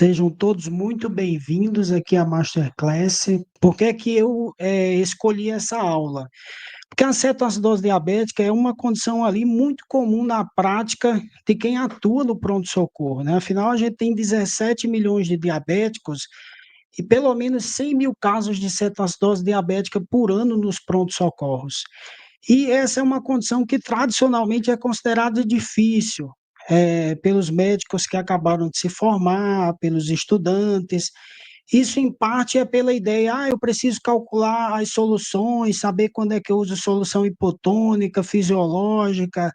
Sejam todos muito bem-vindos aqui à Masterclass. Por que que eu escolhi essa aula? Porque a cetoacidose diabética é uma condição ali muito comum na prática de quem atua no pronto-socorro, né? Afinal, a gente tem 17 milhões de diabéticos e pelo menos 100 mil casos de cetoacidose diabética por ano nos pronto-socorros. E essa é uma condição que tradicionalmente é considerada difícil, pelos médicos que acabaram de se formar, pelos estudantes. Isso, em parte, é pela ideia: "Ah, eu preciso calcular as soluções, saber quando é que eu uso solução hipotônica, fisiológica,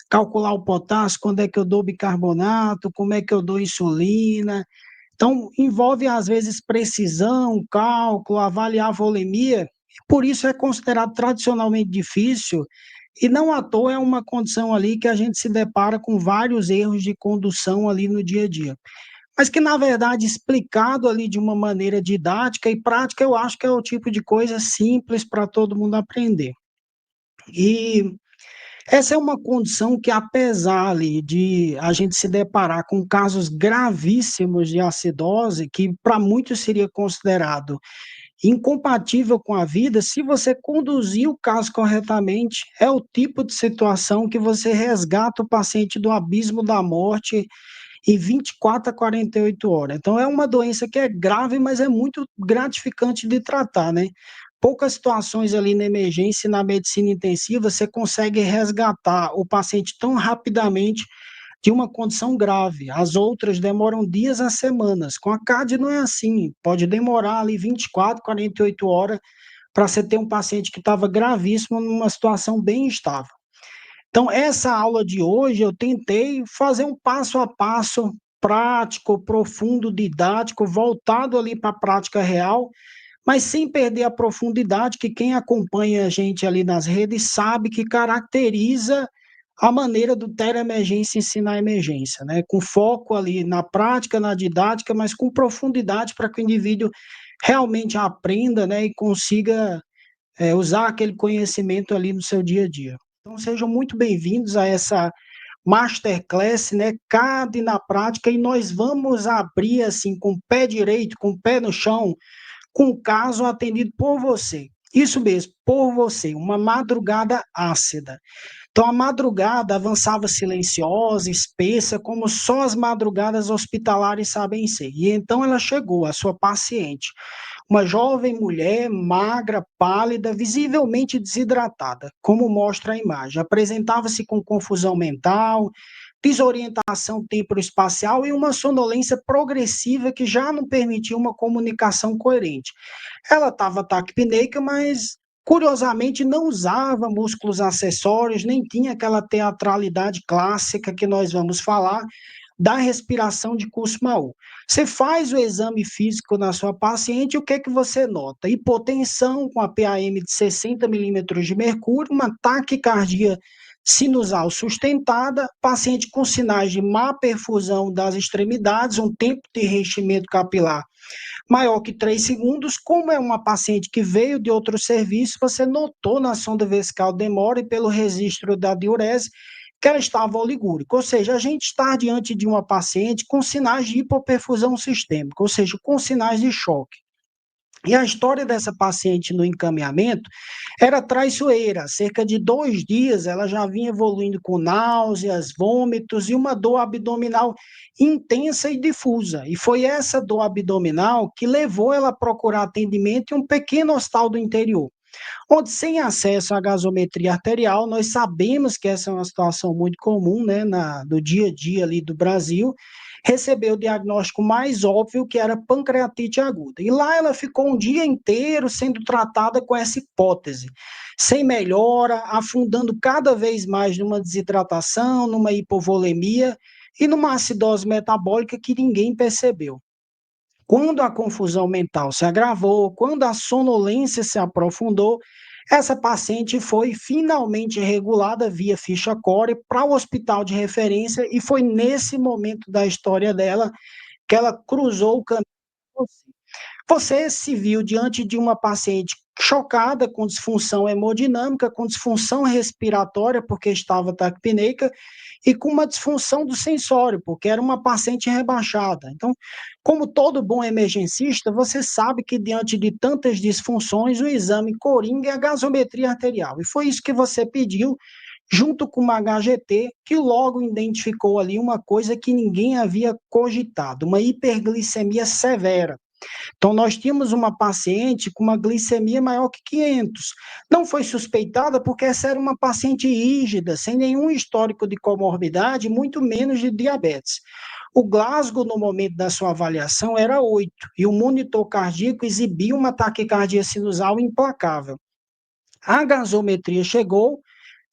calcular o potássio, quando é que eu dou bicarbonato, como é que eu dou insulina". Então, envolve, às vezes, precisão, cálculo, avaliar a volemia, por isso é considerado tradicionalmente difícil, e não à toa é uma condição ali que a gente se depara com vários erros de condução ali no dia a dia. Mas que, na verdade, explicado ali de uma maneira didática e prática, eu acho que é o tipo de coisa simples para todo mundo aprender. E essa é uma condição que, apesar ali de a gente se deparar com casos gravíssimos de acidose, que para muitos seria considerado incompatível com a vida, se você conduzir o caso corretamente, é o tipo de situação que você resgata o paciente do abismo da morte em 24 a 48 horas. Então é uma doença que é grave, mas é muito gratificante de tratar, né. Poucas situações ali na emergência e na medicina intensiva você consegue resgatar o paciente tão rapidamente de uma condição grave. As outras demoram dias a semanas. Com a CAD não é assim, pode demorar ali 24, 48 horas para você ter um paciente que estava gravíssimo numa situação bem estável. Então, essa aula de hoje eu tentei fazer um passo a passo prático, profundo, didático, voltado ali para a prática real, mas sem perder a profundidade que quem acompanha a gente ali nas redes sabe que caracteriza a maneira do Teleemergência ensinar emergência, né? Com foco ali na prática, na didática, mas com profundidade para que o indivíduo realmente aprenda, né, e consiga usar aquele conhecimento ali no seu dia a dia. Então sejam muito bem-vindos a essa masterclass, né, CAD na prática, e nós vamos abrir assim com o pé direito, com o pé no chão, com o caso atendido por você. Isso mesmo, por você, uma madrugada ácida. Então a madrugada avançava silenciosa, espessa, como só as madrugadas hospitalares sabem ser. E então ela chegou, a sua paciente, uma jovem mulher, magra, pálida, visivelmente desidratada, como mostra a imagem. Apresentava-se com confusão mental, desorientação temporoespacial e uma sonolência progressiva que já não permitia uma comunicação coerente. Ela estava taquipneica, mas curiosamente não usava músculos acessórios, nem tinha aquela teatralidade clássica que nós vamos falar da respiração de Kussmaul. Você faz o exame físico na sua paciente, o que é que você nota? Hipotensão com a PAM de 60 milímetros de mercúrio, uma taquicardia sinusal sustentada, paciente com sinais de má perfusão das extremidades, um tempo de reenchimento capilar maior que 3 segundos. Como é uma paciente que veio de outro serviço, você notou na sonda vesical demora e pelo registro da diurese que ela estava oligúrica, ou seja, a gente está diante de uma paciente com sinais de hipoperfusão sistêmica, ou seja, com sinais de choque. E a história dessa paciente no encaminhamento era traiçoeira. Há cerca de 2 dias ela já vinha evoluindo com náuseas, vômitos e uma dor abdominal intensa e difusa. E foi essa dor abdominal que levou ela a procurar atendimento em um pequeno hospital do interior, onde, sem acesso à gasometria arterial, nós sabemos que essa é uma situação muito comum, né, no dia a dia ali do Brasil, recebeu o diagnóstico mais óbvio, que era pancreatite aguda. E lá ela ficou um dia inteiro sendo tratada com essa hipótese, sem melhora, afundando cada vez mais numa desidratação, numa hipovolemia e numa acidose metabólica que ninguém percebeu. Quando a confusão mental se agravou, quando a sonolência se aprofundou, essa paciente foi finalmente regulada via ficha core para o hospital de referência, e foi nesse momento da história dela que ela cruzou o caminho com você. Você se viu diante de uma paciente chocada, com disfunção hemodinâmica, com disfunção respiratória, porque estava taquipneica, e com uma disfunção do sensório, porque era uma paciente rebaixada. Então, como todo bom emergencista, você sabe que diante de tantas disfunções, o exame coringa é a gasometria arterial. E foi isso que você pediu, junto com uma HGT, que logo identificou ali uma coisa que ninguém havia cogitado, uma hiperglicemia severa. Então, nós tínhamos uma paciente com uma glicemia maior que 500. Não foi suspeitada porque essa era uma paciente rígida, sem nenhum histórico de comorbidade, muito menos de diabetes. O Glasgow, no momento da sua avaliação, era 8, e o monitor cardíaco exibia uma taquicardia sinusal implacável. A gasometria chegou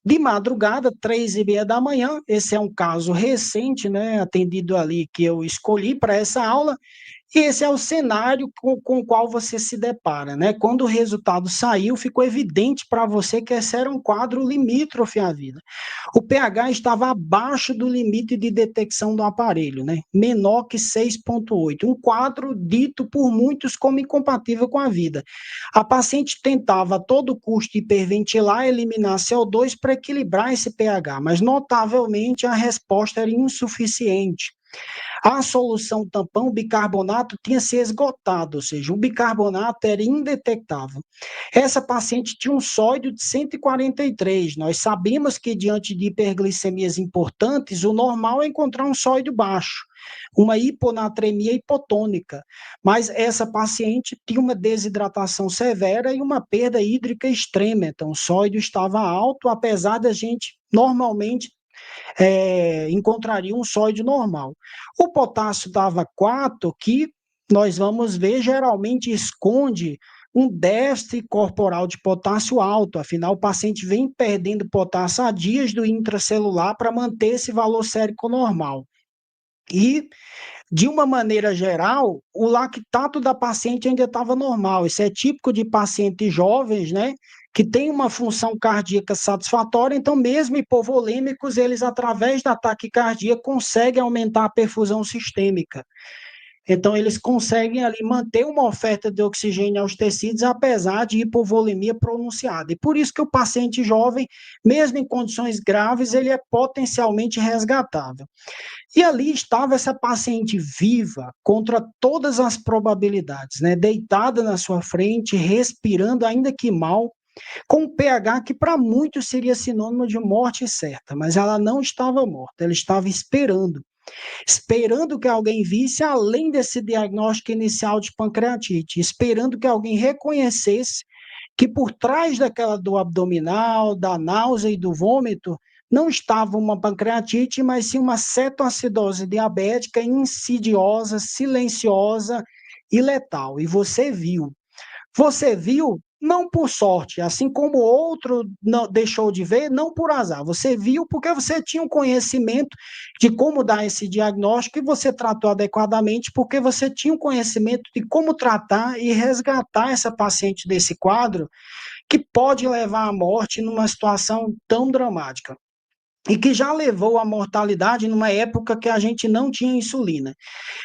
de madrugada, 3h30 da manhã. Esse é um caso recente, né, atendido ali, que eu escolhi para essa aula. E esse é o cenário com o qual você se depara, né? Quando o resultado saiu, ficou evidente para você que esse era um quadro limítrofe à vida. O pH estava abaixo do limite de detecção do aparelho, né? Menor que 6,8. Um quadro dito por muitos como incompatível com a vida. A paciente tentava a todo custo hiperventilar, eliminar CO2 para equilibrar esse pH, mas notavelmente a resposta era insuficiente. A solução tampão bicarbonato tinha se esgotado, ou seja, o bicarbonato era indetectável. Essa paciente tinha um sódio de 143. Nós sabemos que diante de hiperglicemias importantes, o normal é encontrar um sódio baixo, uma hiponatremia hipotônica. Mas essa paciente tinha uma desidratação severa e uma perda hídrica extrema. Então, o sódio estava alto, apesar da gente normalmente encontraria um sódio normal. O potássio dava 4, que nós vamos ver geralmente esconde um déficit corporal de potássio alto, afinal o paciente vem perdendo potássio há dias do intracelular para manter esse valor sérico normal. E de uma maneira geral, o lactato da paciente ainda estava normal. Isso é típico de pacientes jovens, né? Que têm uma função cardíaca satisfatória, então, mesmo hipovolêmicos, eles, através da taquicardia, conseguem aumentar a perfusão sistêmica. Então, eles conseguem ali manter uma oferta de oxigênio aos tecidos, apesar de hipovolemia pronunciada. E por isso que o paciente jovem, mesmo em condições graves, ele é potencialmente resgatável. E ali estava essa paciente viva, contra todas as probabilidades, né? Deitada na sua frente, respirando, ainda que mal, com um pH que para muitos seria sinônimo de morte certa, mas ela não estava morta, ela estava esperando que alguém visse além desse diagnóstico inicial de pancreatite, esperando que alguém reconhecesse que por trás daquela dor abdominal, da náusea e do vômito, não estava uma pancreatite, mas sim uma cetoacidose diabética insidiosa, silenciosa e letal. E você viu. Você viu não por sorte, assim como outro não, deixou de ver, não por azar. Você viu porque você tinha um conhecimento de como dar esse diagnóstico e você tratou adequadamente porque você tinha um conhecimento de como tratar e resgatar essa paciente desse quadro que pode levar à morte numa situação tão dramática. E que já levou à mortalidade numa época que a gente não tinha insulina.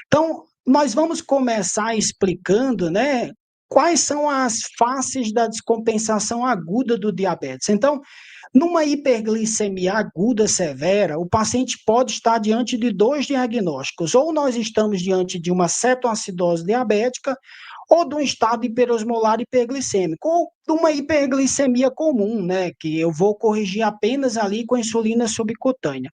Então, nós vamos começar explicando, né, quais são as faces da descompensação aguda do diabetes. Então, numa hiperglicemia aguda severa, o paciente pode estar diante de dois diagnósticos. Ou nós estamos diante de uma cetoacidose diabética, ou de um estado hiperosmolar hiperglicêmico, ou de uma hiperglicemia comum, né, que eu vou corrigir apenas ali com insulina subcutânea.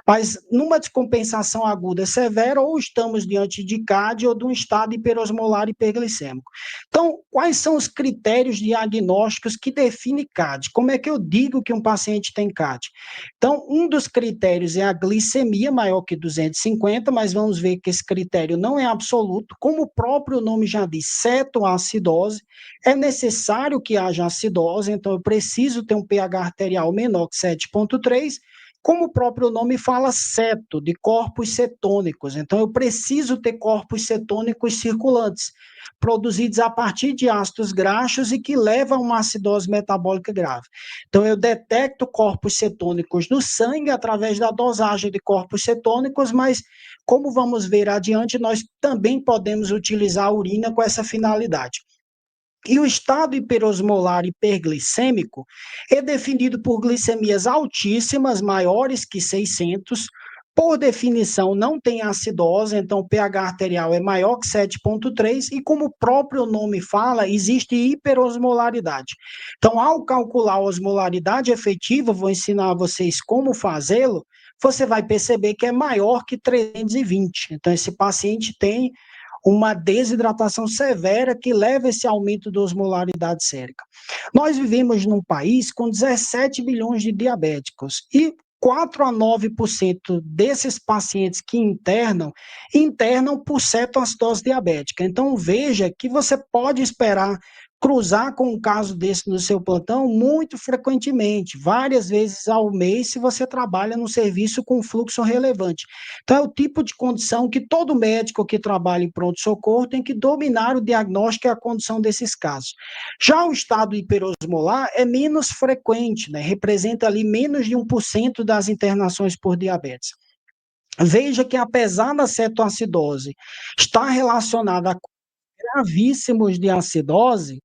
Mas numa descompensação aguda severa, ou estamos diante de CAD ou de um estado hiperosmolar hiperglicêmico. Então, quais são os critérios diagnósticos que definem CAD? Como é que eu digo que um paciente tem CAD? Então, um dos critérios é a glicemia maior que 250, mas vamos ver que esse critério não é absoluto. Como o próprio nome já diz, cetoacidose, é necessário que haja acidose, então eu preciso ter um pH arterial menor que 7,3, como o próprio nome fala, ceto, de corpos cetônicos. Então, eu preciso ter corpos cetônicos circulantes, produzidos a partir de ácidos graxos e que levam a uma acidose metabólica grave. Então, eu detecto corpos cetônicos no sangue através da dosagem de corpos cetônicos, mas, como vamos ver adiante, nós também podemos utilizar a urina com essa finalidade. E o estado hiperosmolar hiperglicêmico é definido por glicemias altíssimas, maiores que 600. Por definição, não tem acidose, então o pH arterial é maior que 7,3 e, como o próprio nome fala, existe hiperosmolaridade. Então, ao calcular a osmolaridade efetiva, vou ensinar a vocês como fazê-lo, você vai perceber que é maior que 320. Então, esse paciente tem uma desidratação severa que leva a esse aumento da osmolaridade sérica. Nós vivemos num país com 17 milhões de diabéticos e 4 a 9% desses pacientes que internam por cetoacidose diabética. Então, veja que você pode esperar cruzar com um caso desse no seu plantão muito frequentemente, várias vezes ao mês, se você trabalha num serviço com fluxo relevante. Então, é o tipo de condição que todo médico que trabalha em pronto-socorro tem que dominar o diagnóstico e a condição desses casos. Já o estado hiperosmolar é menos frequente, né? Representa ali menos de 1% das internações por diabetes. Veja que, apesar da cetoacidose estar relacionada a gravíssimos de acidose,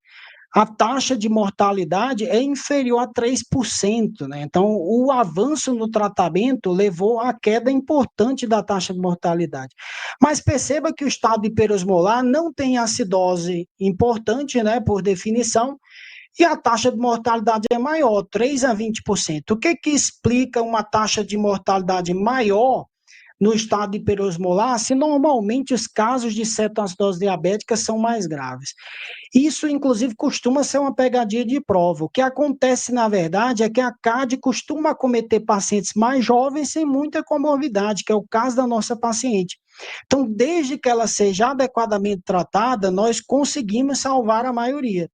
a taxa de mortalidade é inferior a 3%, né? Então, o avanço no tratamento levou à queda importante da taxa de mortalidade. Mas perceba que o estado hiperosmolar não tem acidose importante, né, por definição, e a taxa de mortalidade é maior, 3 a 20%. O que explica uma taxa de mortalidade maior no estado hiperosmolar, se normalmente os casos de cetoacidose diabética são mais graves? Isso, inclusive, costuma ser uma pegadinha de prova. O que acontece, na verdade, é que a CAD costuma acometer pacientes mais jovens sem muita comorbidade, que é o caso da nossa paciente. Então, desde que ela seja adequadamente tratada, nós conseguimos salvar a maioria.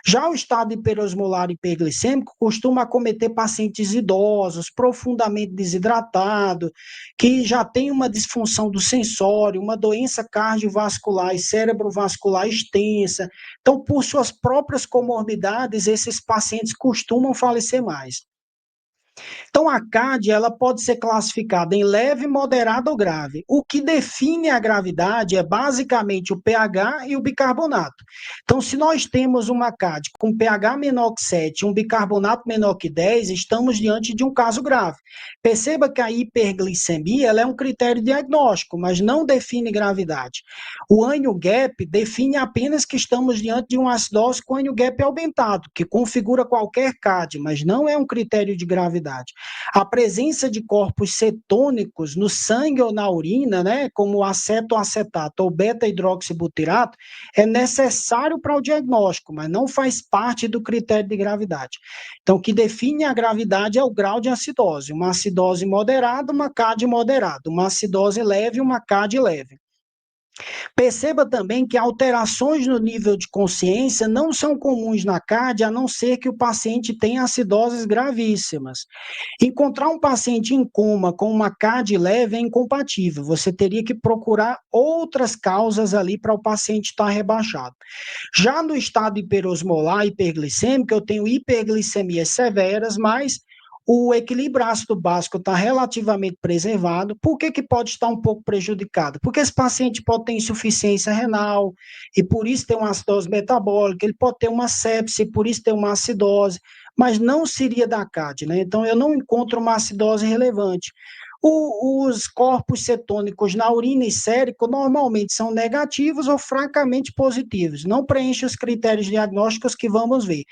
Já o estado hiperosmolar hiperglicêmico costuma acometer pacientes idosos, profundamente desidratados, que já têm uma disfunção do sensório, uma doença cardiovascular e cerebrovascular extensa. Então, por suas próprias comorbidades, esses pacientes costumam falecer mais. Então, a CAD ela pode ser classificada em leve, moderada ou grave. O que define a gravidade é basicamente o pH e o bicarbonato. Então, se nós temos uma CAD com pH menor que 7 e um bicarbonato menor que 10, estamos diante de um caso grave. Perceba que a hiperglicemia ela é um critério diagnóstico, mas não define gravidade. O ANIO gap define apenas que estamos diante de uma acidose com ANIO gap aumentado, que configura qualquer CAD, mas não é um critério de gravidade. A presença de corpos cetônicos no sangue ou na urina, né, como o acetoacetato ou beta-hidroxibutirato, é necessário para o diagnóstico, mas não faz parte do critério de gravidade. Então, o que define a gravidade é o grau de acidose. Uma acidose moderada, uma CAD moderada. Uma acidose leve, uma CAD leve. Perceba também que alterações no nível de consciência não são comuns na CAD, a não ser que o paciente tenha acidoses gravíssimas. Encontrar um paciente em coma com uma CAD leve é incompatível. Você teria que procurar outras causas ali para o paciente estar rebaixado. Já no estado hiperosmolar, hiperglicêmico, eu tenho hiperglicemias severas, mas o equilíbrio ácido básico está relativamente preservado. Por que pode estar um pouco prejudicado? Porque esse paciente pode ter insuficiência renal, e por isso tem uma acidose metabólica, ele pode ter uma sepse, e por isso tem uma acidose, mas não seria da CAD, né? Então, eu não encontro uma acidose relevante. Os corpos cetônicos na urina e sérico normalmente são negativos ou fracamente positivos, não preenchem os critérios diagnósticos que vamos ver.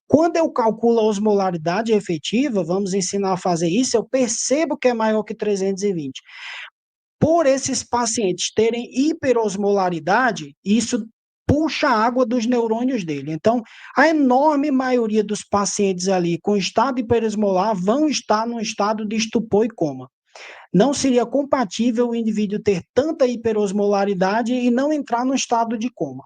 Quando eu calculo a osmolaridade efetiva, vamos ensinar a fazer isso, eu percebo que é maior que 320. Por esses pacientes terem hiperosmolaridade, isso puxa a água dos neurônios dele. Então, a enorme maioria dos pacientes ali com estado hiperosmolar vão estar num estado de estupor e coma. Não seria compatível o indivíduo ter tanta hiperosmolaridade e não entrar no estado de coma.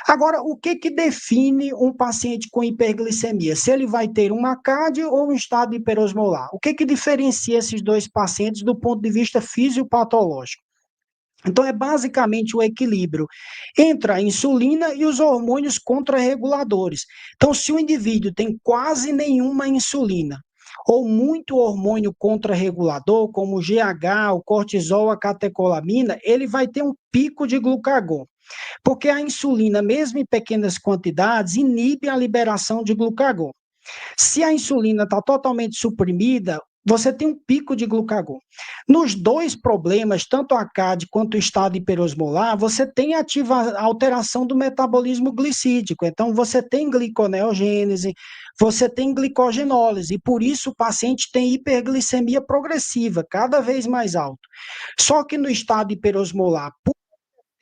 Agora, o que define um paciente com hiperglicemia? Se ele vai ter uma CAD ou um estado hiperosmolar? O que diferencia esses dois pacientes do ponto de vista fisiopatológico? Então, é basicamente o equilíbrio entre a insulina e os hormônios contrarreguladores. Então, se o indivíduo tem quase nenhuma insulina ou muito hormônio contrarregulador, como o GH, o cortisol, a catecolamina, ele vai ter um pico de glucagon. Porque a insulina, mesmo em pequenas quantidades, inibe a liberação de glucagon. Se a insulina está totalmente suprimida, você tem um pico de glucagon. Nos dois problemas, tanto a CAD quanto o estado hiperosmolar, você tem alteração do metabolismo glicídico. Então, você tem gliconeogênese, você tem glicogenólise, e por isso o paciente tem hiperglicemia progressiva, cada vez mais alto. Só que no estado hiperosmolar,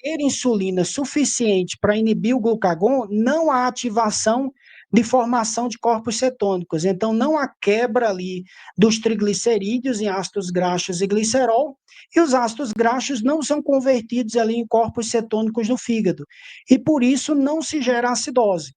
ter insulina suficiente para inibir o glucagon, não há ativação de formação de corpos cetônicos. Então, não há quebra ali dos triglicerídeos em ácidos graxos e glicerol, e os ácidos graxos não são convertidos ali em corpos cetônicos no fígado. E por isso não se gera acidose.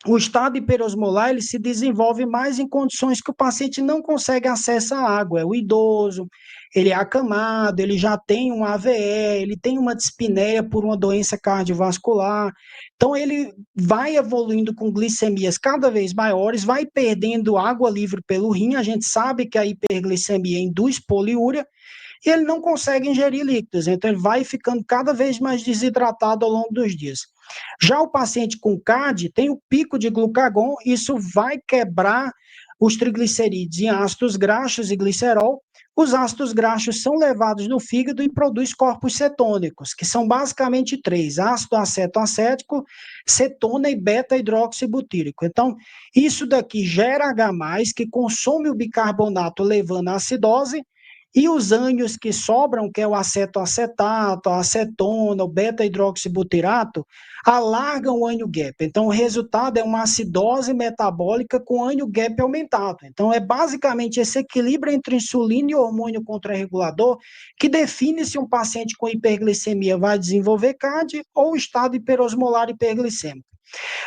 O estado hiperosmolar ele se desenvolve mais em condições que o paciente não consegue acesso à água. É o idoso, ele é acamado, ele já tem um AVE, ele tem uma dispneia por uma doença cardiovascular. Então, ele vai evoluindo com glicemias cada vez maiores, vai perdendo água livre pelo rim. A gente sabe que a hiperglicemia induz poliúria, e ele não consegue ingerir líquidos, então ele vai ficando cada vez mais desidratado ao longo dos dias. Já o paciente com CAD tem o pico de glucagon, isso vai quebrar os triglicerídeos em ácidos graxos e glicerol. Os ácidos graxos são levados no fígado e produz corpos cetônicos, que são basicamente três: ácido acetoacético, cetona e beta-hidroxibutírico. Então, isso daqui gera H+, que consome o bicarbonato, levando à acidose, e os ânions que sobram, que é o acetoacetato, a acetona, o beta-hidroxibutirato, alargam o ânio gap. Então, o resultado é uma acidose metabólica com ânio gap aumentado. Então, é basicamente esse equilíbrio entre insulina e hormônio contrarregulador que define se um paciente com hiperglicemia vai desenvolver CAD ou estado hiperosmolar hiperglicêmico.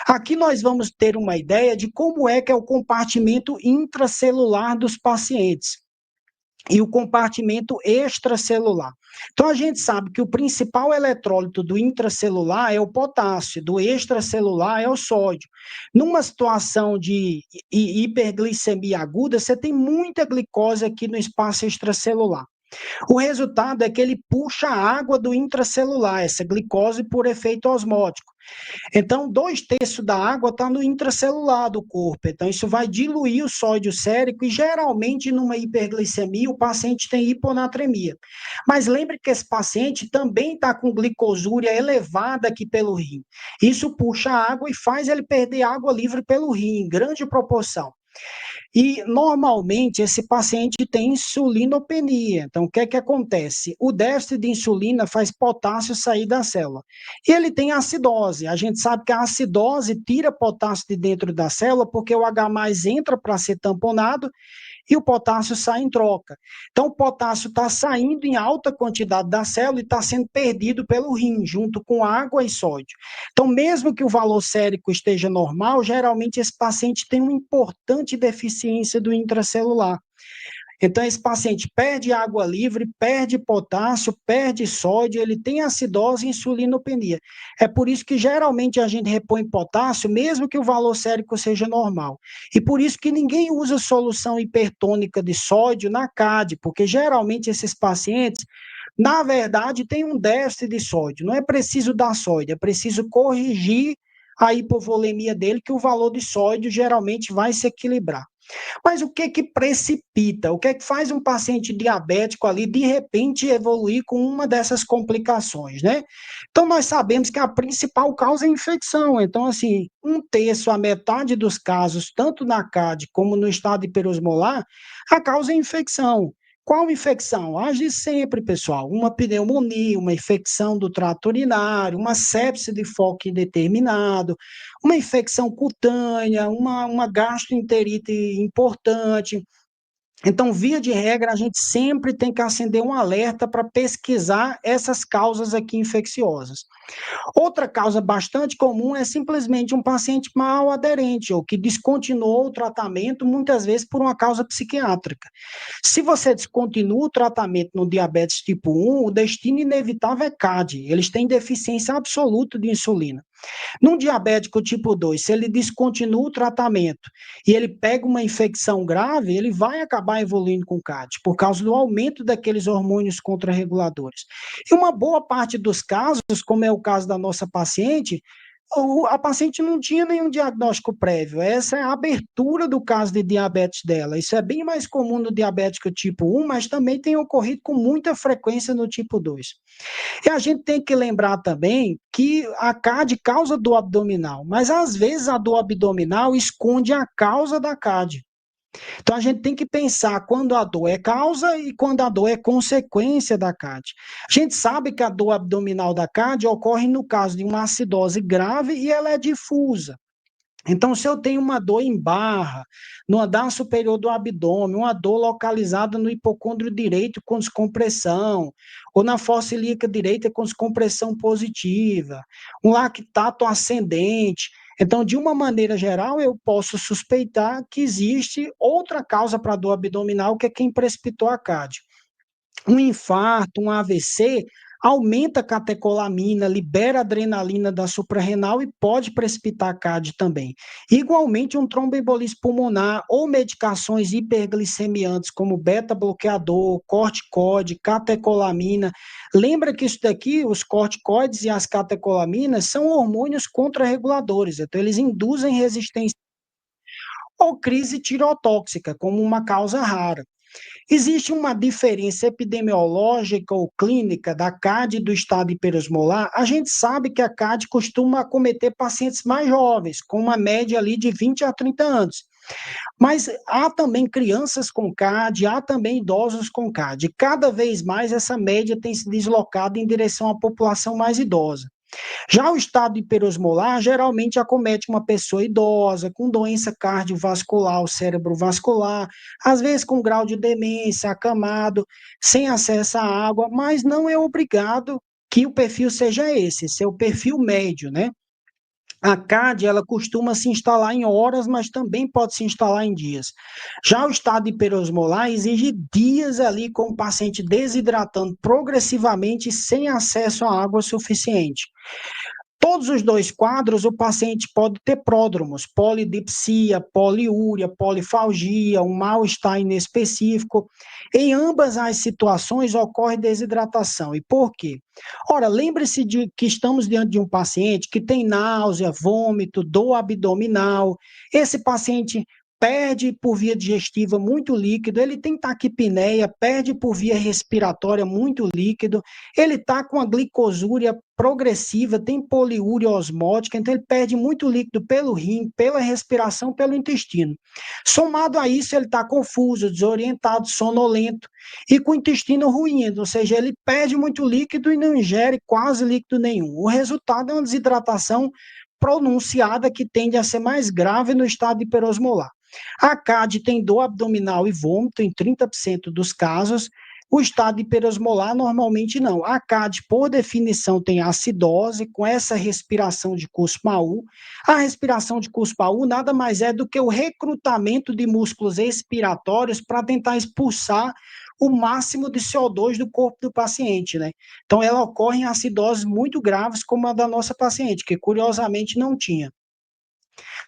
Aqui nós vamos ter uma ideia de como é que é o compartimento intracelular dos pacientes e o compartimento extracelular. Então, a gente sabe que o principal eletrólito do intracelular é o potássio, do extracelular é o sódio. Numa situação de hiperglicemia aguda, você tem muita glicose aqui no espaço extracelular. O resultado é que ele puxa a água do intracelular, essa glicose, por efeito osmótico. Então, 2/3 da água está no intracelular do corpo. Então, isso vai diluir o sódio sérico e, geralmente, numa hiperglicemia, o paciente tem hiponatremia. Mas lembre que esse paciente também está com glicosúria elevada aqui pelo rim. Isso puxa a água e faz ele perder água livre pelo rim, em grande proporção. E, normalmente, esse paciente tem insulinopenia. Então, o que é que acontece? O déficit de insulina faz potássio sair da célula. E ele tem acidose. A gente sabe que a acidose tira potássio de dentro da célula porque o H+ entra para ser tamponado e o potássio sai em troca. Então, o potássio está saindo em alta quantidade da célula e está sendo perdido pelo rim, junto com água e sódio. Então, mesmo que o valor sérico esteja normal, geralmente esse paciente tem uma importante deficiência do intracelular. Então, esse paciente perde água livre, perde potássio, perde sódio, ele tem acidose e insulinopenia. É por isso que geralmente a gente repõe potássio, mesmo que o valor sérico seja normal. E por isso que ninguém usa solução hipertônica de sódio na CAD, porque geralmente esses pacientes, na verdade, têm um déficit de sódio. Não é preciso dar sódio, é preciso corrigir a hipovolemia dele, que o valor de sódio geralmente vai se equilibrar. Mas o que que precipita? O que é que faz um paciente diabético ali, de repente, evoluir com uma dessas complicações, né? Então, nós sabemos que a principal causa é a infecção. Então, assim, 1/3 a metade dos casos, tanto na CAD como no estado hiperosmolar, a causa é infecção. Qual infecção? As de sempre, pessoal. Uma pneumonia, uma infecção do trato urinário, uma sepse de foco indeterminado, uma infecção cutânea, uma gastroenterite importante. Então, via de regra, a gente sempre tem que acender um alerta para pesquisar essas causas aqui infecciosas. Outra causa bastante comum é simplesmente um paciente mal aderente ou que descontinuou o tratamento, muitas vezes por uma causa psiquiátrica. Se você descontinua o tratamento no diabetes tipo 1, o destino inevitável é CAD. Eles têm deficiência absoluta de insulina. Num diabético tipo 2, se ele descontinua o tratamento e ele pega uma infecção grave, ele vai acabar evoluindo com CAD, por causa do aumento daqueles hormônios contrarreguladores. E uma boa parte dos casos, como é o caso da nossa paciente, a paciente não tinha nenhum diagnóstico prévio. Essa é a abertura do caso de diabetes dela. Isso é bem mais comum no diabético tipo 1, mas também tem ocorrido com muita frequência no tipo 2. E a gente tem que lembrar também que a CAD causa dor abdominal, mas às vezes a dor abdominal esconde a causa da CAD. Então a gente tem que pensar quando a dor é causa e quando a dor é consequência da CAD. A gente sabe que a dor abdominal da CAD ocorre no caso de uma acidose grave e ela é difusa. Então, se eu tenho uma dor em barra, no andar superior do abdômen, uma dor localizada no hipocôndrio direito com descompressão, ou na fossa ilíaca direita com descompressão positiva, um lactato ascendente. Então, de uma maneira geral, eu posso suspeitar que existe outra causa para a dor abdominal, que é quem precipitou a CAD. Um infarto, um AVC, aumenta a catecolamina, libera adrenalina da suprarrenal e pode precipitar a CAD também. Igualmente, um tromboembolismo pulmonar ou medicações hiperglicemiantes, como beta-bloqueador, corticoide, catecolamina. Lembra que isso daqui, os corticoides e as catecolaminas, são hormônios contrarreguladores, então eles induzem resistência ou crise tirotóxica, como uma causa rara. Existe uma diferença epidemiológica ou clínica da CAD e do estado hiperosmolar? A gente sabe que a CAD costuma acometer pacientes mais jovens, com uma média ali de 20 a 30 anos. Mas há também crianças com CAD, há também idosos com CAD. Cada vez mais essa média tem se deslocado em direção à população mais idosa. Já o estado hiperosmolar geralmente acomete uma pessoa idosa, com doença cardiovascular, o cérebro vascular, às vezes com grau de demência, acamado, sem acesso à água, mas não é obrigado que o perfil seja esse é o perfil médio, né? A CAD, ela costuma se instalar em horas, mas também pode se instalar em dias. Já o estado hiperosmolar exige dias ali com o paciente desidratando progressivamente sem acesso à água suficiente. Todos os dois quadros, o paciente pode ter pródromos, polidipsia, poliúria, polifalgia, um mal-estar inespecífico. Em ambas as situações ocorre desidratação. E por quê? Ora, lembre-se de que estamos diante de um paciente que tem náusea, vômito, dor abdominal. Esse paciente perde por via digestiva muito líquido, ele tem taquipneia, perde por via respiratória muito líquido, ele está com a glicosúria progressiva, tem poliúria osmótica, então ele perde muito líquido pelo rim, pela respiração, pelo intestino. Somado a isso, ele está confuso, desorientado, sonolento e com o intestino ruim, ou seja, ele perde muito líquido e não ingere quase líquido nenhum. O resultado é uma desidratação pronunciada que tende a ser mais grave no estado hiperosmolar. A CAD tem dor abdominal e vômito em 30% dos casos, o estado hiperosmolar normalmente não. A CAD, por definição, tem acidose, com essa respiração de Kussmaul. A respiração de Kussmaul nada mais é do que o recrutamento de músculos expiratórios para tentar expulsar o máximo de CO2 do corpo do paciente, né? Então, ela ocorre em acidoses muito graves, como a da nossa paciente, que curiosamente não tinha.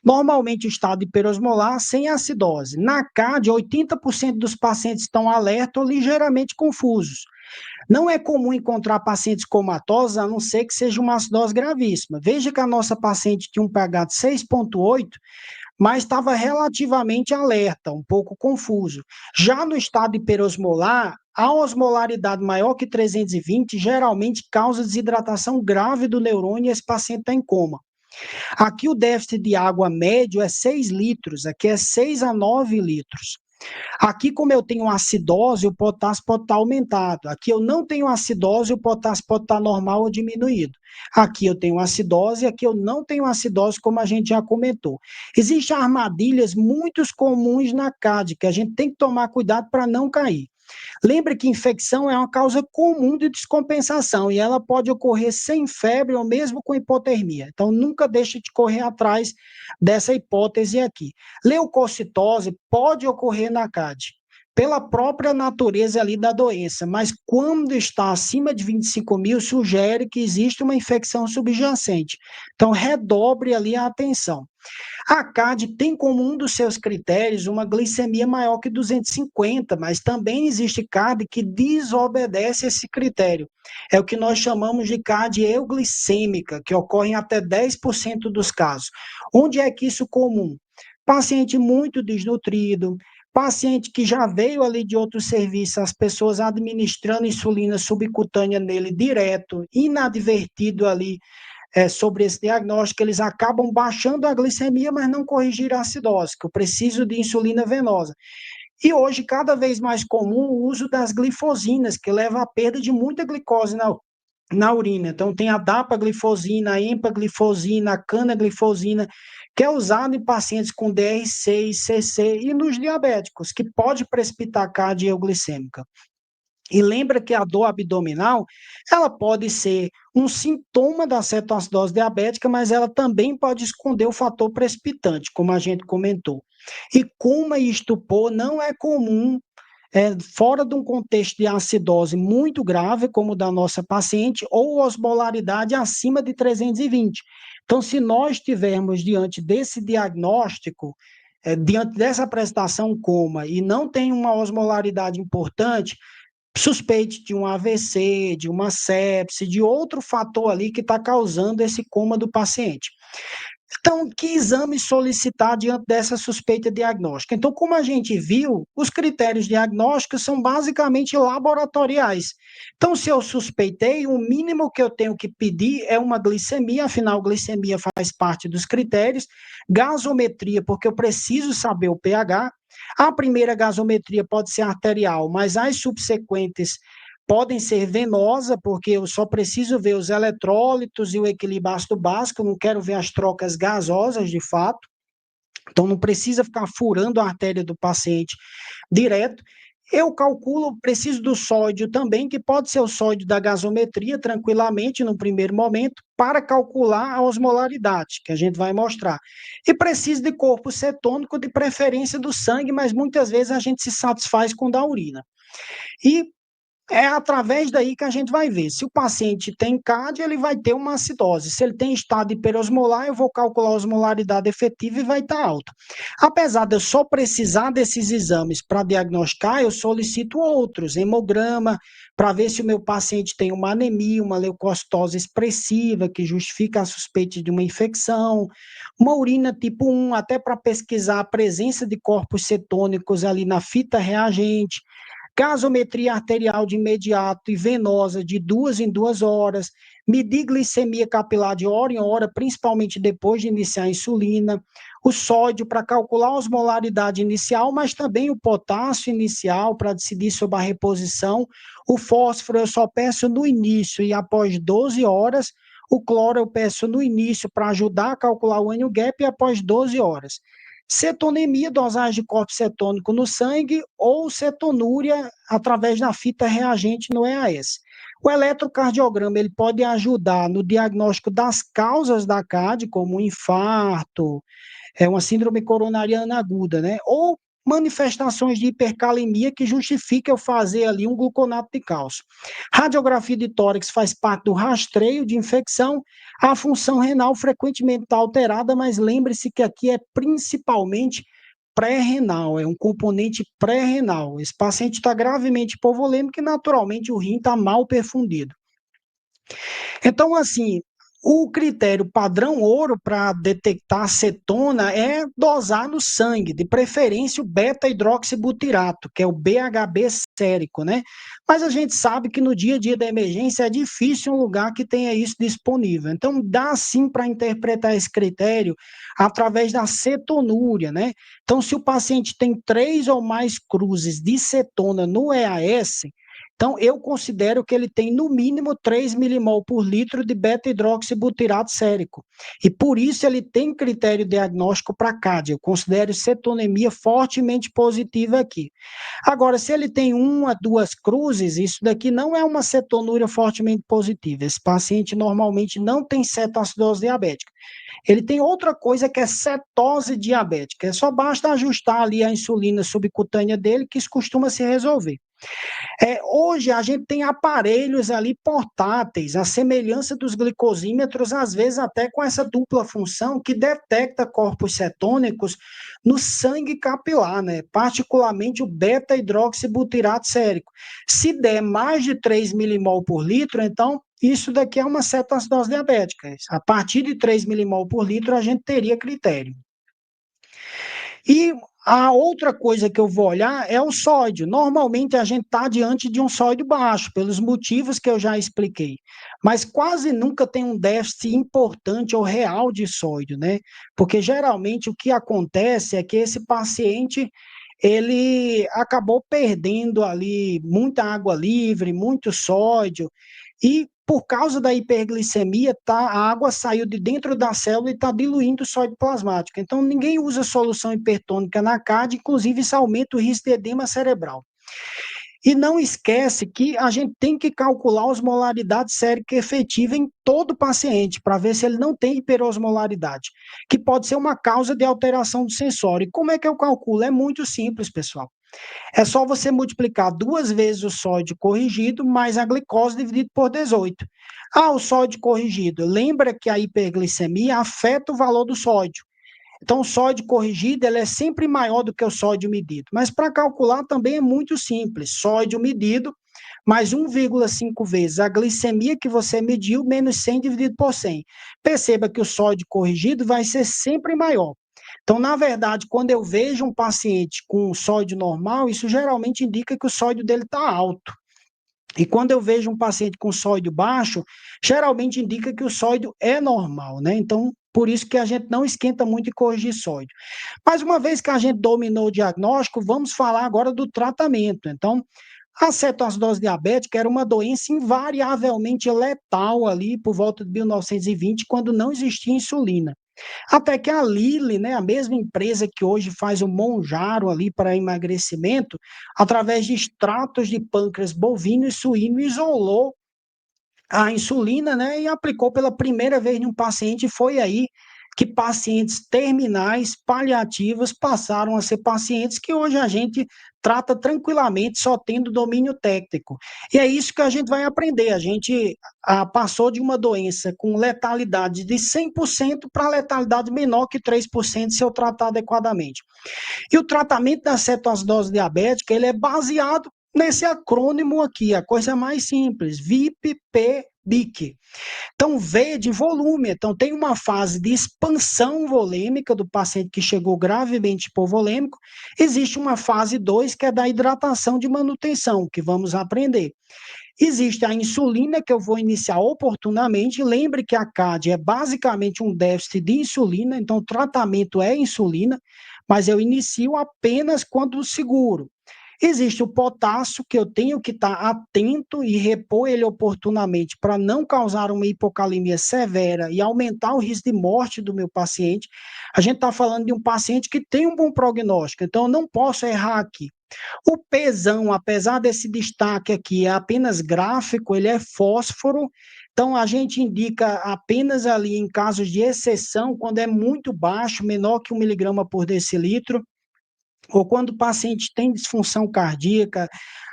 Normalmente, o estado hiperosmolar sem acidose. Na CAD, 80% dos pacientes estão alerta ou ligeiramente confusos. Não é comum encontrar pacientes comatosos, a não ser que seja uma acidose gravíssima. Veja que a nossa paciente tinha um pH de 6,8, mas estava relativamente alerta, um pouco confuso. Já no estado hiperosmolar, a osmolaridade maior que 320 geralmente causa desidratação grave do neurônio e esse paciente está em coma. Aqui o déficit de água médio é 6 litros, aqui é 6 a 9 litros. Aqui, como eu tenho acidose, o potássio pode estar aumentado. Aqui eu não tenho acidose, o potássio pode estar normal ou diminuído. Aqui eu tenho acidose, aqui eu não tenho acidose, como a gente já comentou. Existem armadilhas muito comuns na CAD, que a gente tem que tomar cuidado para não cair. Lembre que infecção é uma causa comum de descompensação e ela pode ocorrer sem febre ou mesmo com hipotermia. Então, nunca deixe de correr atrás dessa hipótese aqui. Leucocitose pode ocorrer na CAD. pela própria natureza ali da doença, mas quando está acima de 25.000, sugere que existe uma infecção subjacente. Então, redobre ali a atenção. A CAD tem como um dos seus critérios uma glicemia maior que 250, mas também existe CAD que desobedece esse critério. É o que nós chamamos de CAD euglicêmica, que ocorre em até 10% dos casos. Onde é que isso é comum? Paciente muito desnutrido, paciente que já veio ali de outros serviços, as pessoas administrando insulina subcutânea nele direto, inadvertido ali sobre esse diagnóstico, eles acabam baixando a glicemia, mas não corrigiram a acidose, que eu preciso de insulina venosa. E hoje, cada vez mais comum o uso das glifosinas, que leva à perda de muita glicose na urina. Então, tem a dapaglifosina, a empaglifosina, a canaglifosina, que é usada em pacientes com DR6, CC e nos diabéticos, que pode precipitar cardia euglicêmica. E lembra que a dor abdominal, ela pode ser um sintoma da cetoacidose diabética, mas ela também pode esconder o fator precipitante, como a gente comentou. E coma e estupor não é comum fora de um contexto de acidose muito grave, como o da nossa paciente, ou osmolaridade acima de 320. Então, se nós tivermos diante desse diagnóstico, diante dessa apresentação coma, e não tem uma osmolaridade importante, suspeite de um AVC, de uma sepse, de outro fator ali que está causando esse coma do paciente. Então, que exame solicitar diante dessa suspeita diagnóstica? Então, como a gente viu, os critérios diagnósticos são basicamente laboratoriais. Então, se eu suspeitei, o mínimo que eu tenho que pedir é uma glicemia, afinal, glicemia faz parte dos critérios, gasometria, porque eu preciso saber o pH. A primeira gasometria pode ser arterial, mas as subsequentes podem ser venosa, porque eu só preciso ver os eletrólitos e o equilíbrio ácido básico, não quero ver as trocas gasosas de fato. Então, não precisa ficar furando a artéria do paciente direto. Eu calculo, preciso do sódio também, que pode ser o sódio da gasometria, tranquilamente, no primeiro momento, para calcular a osmolaridade, que a gente vai mostrar. E preciso de corpo cetônico, de preferência do sangue, mas muitas vezes a gente se satisfaz com o da urina. E é através daí que a gente vai ver. Se o paciente tem CAD, ele vai ter uma acidose. Se ele tem estado hiperosmolar, eu vou calcular a osmolaridade efetiva e vai estar alta. Apesar de eu só precisar desses exames para diagnosticar, eu solicito outros, hemograma, para ver se o meu paciente tem uma anemia, uma leucocitose expressiva, que justifica a suspeita de uma infecção, uma urina tipo 1, até para pesquisar a presença de corpos cetônicos ali na fita reagente, gasometria arterial de imediato e venosa de 2 em 2 horas, medir glicemia capilar de hora em hora, principalmente depois de iniciar a insulina, o sódio para calcular a osmolaridade inicial, mas também o potássio inicial para decidir sobre a reposição, o fósforo eu só peço no início e após 12 horas, o cloro eu peço no início para ajudar a calcular o NGAP e após 12 horas. Cetonemia, dosagem de corpo cetônico no sangue, ou cetonúria através da fita reagente no EAS. O eletrocardiograma ele pode ajudar no diagnóstico das causas da CAD, como um infarto, uma síndrome coronariana aguda, né? Ou manifestações de hipercalemia que justifica eu fazer ali um gluconato de cálcio. Radiografia de tórax faz parte do rastreio de infecção. A função renal frequentemente está alterada, mas lembre-se que aqui é principalmente pré-renal, é um componente pré-renal. Esse paciente está gravemente hipovolêmico e naturalmente o rim está mal perfundido. Então, assim, o critério padrão ouro para detectar acetona é dosar no sangue, de preferência o beta-hidroxibutirato, que é o BHB sérico, né? Mas a gente sabe que no dia a dia da emergência é difícil um lugar que tenha isso disponível. Então, dá sim para interpretar esse critério através da cetonúria, né? Então, se o paciente tem 3 ou mais cruzes de cetona no EAS, então, eu considero que ele tem no mínimo 3 milimol por litro de beta-hidroxibutirato sérico. E por isso ele tem critério diagnóstico para CAD. Eu considero cetonemia fortemente positiva aqui. Agora, se ele tem 1 a 2 cruzes, isso daqui não é uma cetonúria fortemente positiva. Esse paciente normalmente não tem cetoacidose diabética. Ele tem outra coisa que é cetose diabética. É só basta ajustar ali a insulina subcutânea dele, que isso costuma se resolver. Hoje a gente tem aparelhos ali portáteis, a semelhança dos glicosímetros, às vezes até com essa dupla função que detecta corpos cetônicos no sangue capilar, né? Particularmente o beta-hidroxibutirato sérico. Se der mais de 3 milimol por litro, então isso daqui é uma cetoacidose diabética. A partir de 3 milimol por litro a gente teria critério. E a outra coisa que eu vou olhar é o sódio. Normalmente a gente está diante de um sódio baixo, pelos motivos que eu já expliquei. Mas quase nunca tem um déficit importante ou real de sódio, né? Porque geralmente o que acontece é que esse paciente ele acabou perdendo ali muita água livre, muito sódio, e por causa da hiperglicemia, a água saiu de dentro da célula e está diluindo o sódio plasmático. Então, ninguém usa solução hipertônica na CAD, inclusive isso aumenta o risco de edema cerebral. E não esquece que a gente tem que calcular a osmolaridade sérica efetiva em todo paciente, para ver se ele não tem hiperosmolaridade, que pode ser uma causa de alteração do sensório. E como é que eu calculo? É muito simples, pessoal. É só você multiplicar 2 vezes o sódio corrigido mais a glicose dividido por 18. O sódio corrigido. Lembra que a hiperglicemia afeta o valor do sódio. Então, o sódio corrigido ele é sempre maior do que o sódio medido. Mas para calcular também é muito simples. Sódio medido mais 1,5 vezes a glicemia que você mediu menos 100 dividido por 100. Perceba que o sódio corrigido vai ser sempre maior. Então, na verdade, quando eu vejo um paciente com sódio normal, isso geralmente indica que o sódio dele está alto. E quando eu vejo um paciente com sódio baixo, geralmente indica que o sódio é normal, né? Então, por isso que a gente não esquenta muito em corrigir sódio. Mas uma vez que a gente dominou o diagnóstico, vamos falar agora do tratamento. Então, a cetoacidose diabética era uma doença invariavelmente letal ali por volta de 1920, quando não existia insulina. Até que a Lilly, né, a mesma empresa que hoje faz o Monjaro ali para emagrecimento, através de extratos de pâncreas bovino e suíno, isolou a insulina, né, e aplicou pela primeira vez em um paciente, e foi aí que pacientes terminais, paliativos, passaram a ser pacientes que hoje a gente trata tranquilamente, só tendo domínio técnico. E é isso que a gente vai aprender. A gente passou de uma doença com letalidade de 100% para letalidade menor que 3% se eu tratar adequadamente. E o tratamento da cetoacidose diabética, ele é baseado nesse acrônimo aqui, a coisa mais simples, VIP-P-BIC. Então, V de volume. Então, tem uma fase de expansão volêmica do paciente que chegou gravemente hipovolêmico. Existe uma fase 2, que é da hidratação de manutenção, que vamos aprender. Existe a insulina, que eu vou iniciar oportunamente. Lembre que a CAD é basicamente um déficit de insulina, então o tratamento é insulina, mas eu inicio apenas quando seguro. Existe o potássio, que eu tenho que estar atento e repor ele oportunamente para não causar uma hipocalemia severa e aumentar o risco de morte do meu paciente. A gente está falando de um paciente que tem um bom prognóstico, então eu não posso errar aqui. O Pzão, apesar desse destaque aqui, é apenas gráfico, ele é fósforo, então a gente indica apenas ali em casos de exceção, quando é muito baixo, menor que 1 miligrama por decilitro, ou quando o paciente tem disfunção cardíaca,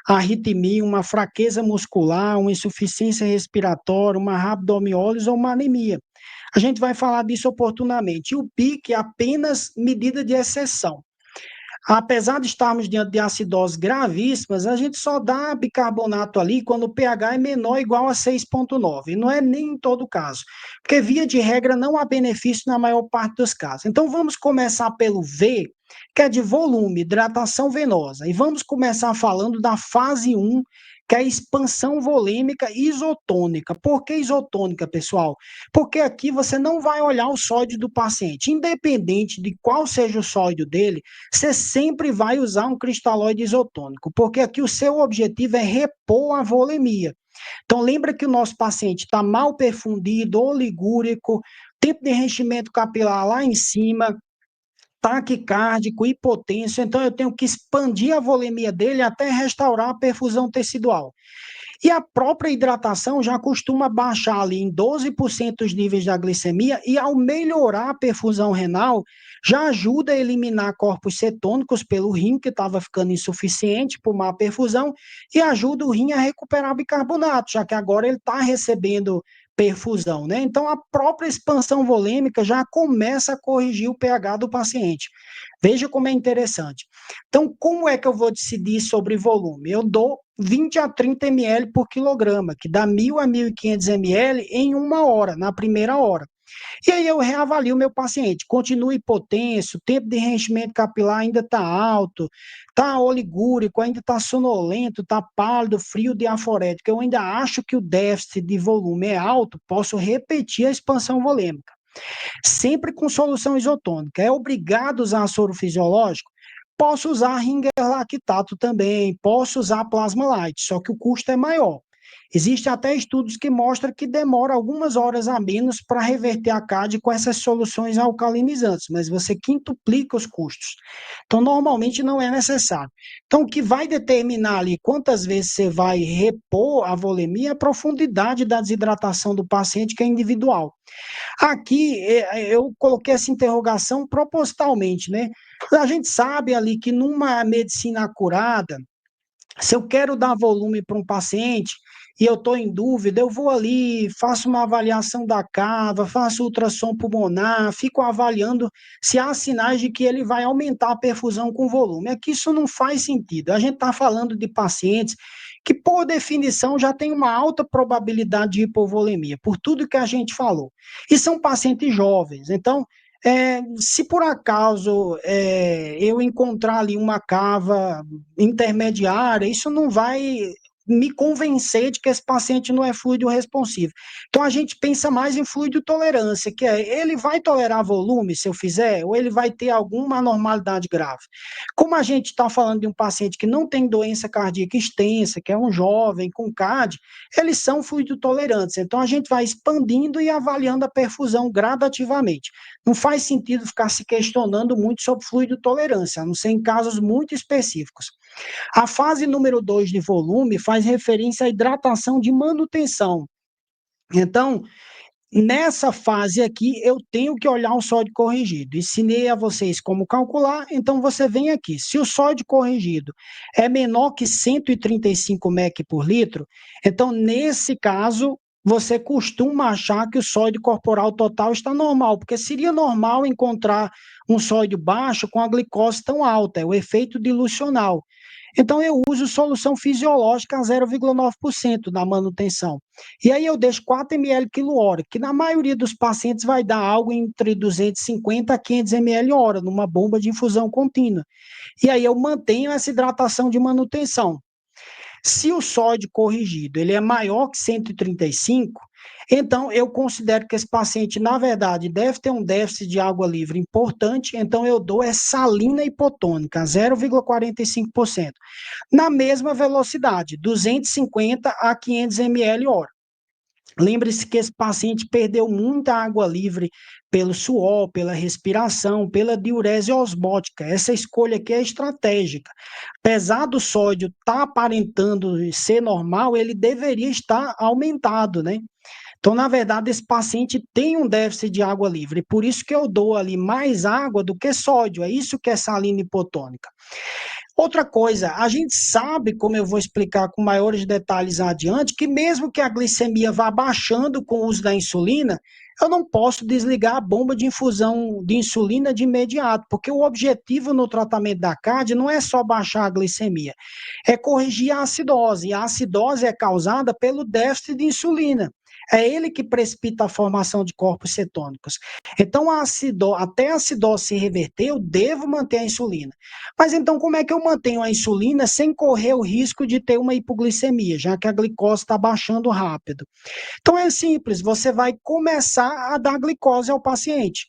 arritmia, uma fraqueza muscular, uma insuficiência respiratória, uma rabdomiólise ou uma anemia. A gente vai falar disso oportunamente. E o PIC é apenas medida de exceção. Apesar de estarmos diante de acidoses gravíssimas, a gente só dá bicarbonato ali quando o pH é menor ou igual a 6,9. E não é nem em todo caso, porque via de regra não há benefício na maior parte dos casos. Então vamos começar pelo V, que é de volume, hidratação venosa. E vamos começar falando da fase 1, que é a expansão volêmica isotônica. Por que isotônica, pessoal? Porque aqui você não vai olhar o sódio do paciente. Independente de qual seja o sódio dele, você sempre vai usar um cristalóide isotônico, porque aqui o seu objetivo é repor a volemia. Então, lembra que o nosso paciente está mal perfundido, oligúrico, tempo de enchimento capilar lá em cima, taquicárdico, hipotenso, então eu tenho que expandir a volemia dele até restaurar a perfusão tecidual. E a própria hidratação já costuma baixar ali em 12% os níveis da glicemia e ao melhorar a perfusão renal, já ajuda a eliminar corpos cetônicos pelo rim que estava ficando insuficiente por má perfusão e ajuda o rim a recuperar bicarbonato, já que agora ele está recebendo perfusão, né? Então a própria expansão volêmica já começa a corrigir o pH do paciente. Veja como é interessante. Então, como é que eu vou decidir sobre volume? Eu dou 20 a 30 ml por quilograma, que dá 1.000 a 1.500 ml em uma hora, na primeira hora. E aí eu reavalio o meu paciente. Continua hipotenso, o tempo de enchimento capilar ainda está alto, está oligúrico, ainda está sonolento, está pálido, frio, diaforético. Eu ainda acho que o déficit de volume é alto, posso repetir a expansão volêmica. Sempre com solução isotônica. É obrigado a usar soro fisiológico? Posso usar ringer lactato também, posso usar plasma light, só que o custo é maior. Existem até estudos que mostram que demora algumas horas a menos para reverter a CAD com essas soluções alcalinizantes, mas você quintuplica os custos. Então, normalmente não é necessário. Então, o que vai determinar ali quantas vezes você vai repor a volemia é a profundidade da desidratação do paciente, que é individual. Aqui eu coloquei essa interrogação propositalmente, né? A gente sabe ali que numa medicina acurada, se eu quero dar volume para um paciente e eu estou em dúvida, eu vou ali, faço uma avaliação da cava, faço ultrassom pulmonar, fico avaliando se há sinais de que ele vai aumentar a perfusão com volume. É que isso não faz sentido. A gente está falando de pacientes que, por definição, já tem uma alta probabilidade de hipovolemia, por tudo que a gente falou. E são pacientes jovens. Então, se por acaso eu encontrar ali uma cava intermediária, isso não vai me convencer de que esse paciente não é fluido responsivo. Então a gente pensa mais em fluido tolerância, que é ele vai tolerar volume se eu fizer, ou ele vai ter alguma anormalidade grave. Como a gente está falando de um paciente que não tem doença cardíaca extensa, que é um jovem com CAD, eles são fluido tolerantes. Então a gente vai expandindo e avaliando a perfusão gradativamente. Não faz sentido ficar se questionando muito sobre fluido tolerância, a não ser em casos muito específicos. A fase número 2 de volume faz referência à hidratação de manutenção. Então, nessa fase aqui, eu tenho que olhar o sódio corrigido. Ensinei a vocês como calcular, então você vem aqui. Se o sódio corrigido é menor que 135 mEq por litro, então nesse caso, você costuma achar que o sódio corporal total está normal, porque seria normal encontrar um sódio baixo com a glicose tão alta, é o efeito dilucional. Então eu uso solução fisiológica a 0,9% na manutenção. E aí eu deixo 4 ml quilo-hora, que na maioria dos pacientes vai dar algo entre 250 a 500 ml hora, numa bomba de infusão contínua. E aí eu mantenho essa hidratação de manutenção. Se o sódio corrigido ele é maior que 135, então eu considero que esse paciente, na verdade, deve ter um déficit de água livre importante, então eu dou salina hipotônica, 0,45%, na mesma velocidade, 250 a 500 ml hora. Lembre-se que esse paciente perdeu muita água livre pelo suor, pela respiração, pela diurese osmótica. Essa escolha aqui é estratégica. Apesar do sódio estar aparentando ser normal, ele deveria estar aumentado, né? Então, na verdade, esse paciente tem um déficit de água livre, por isso que eu dou ali mais água do que sódio, é isso que é salina hipotônica. Outra coisa, a gente sabe, como eu vou explicar com maiores detalhes adiante, que mesmo que a glicemia vá baixando com o uso da insulina, eu não posso desligar a bomba de infusão de insulina de imediato, porque o objetivo no tratamento da CAD não é só baixar a glicemia, é corrigir a acidose, e a acidose é causada pelo déficit de insulina. É ele que precipita a formação de corpos cetônicos. Então, até a acidose se reverter, eu devo manter a insulina. Mas então, como é que eu mantenho a insulina sem correr o risco de ter uma hipoglicemia, já que a glicose está baixando rápido? Então, é simples, você vai começar a dar glicose ao paciente.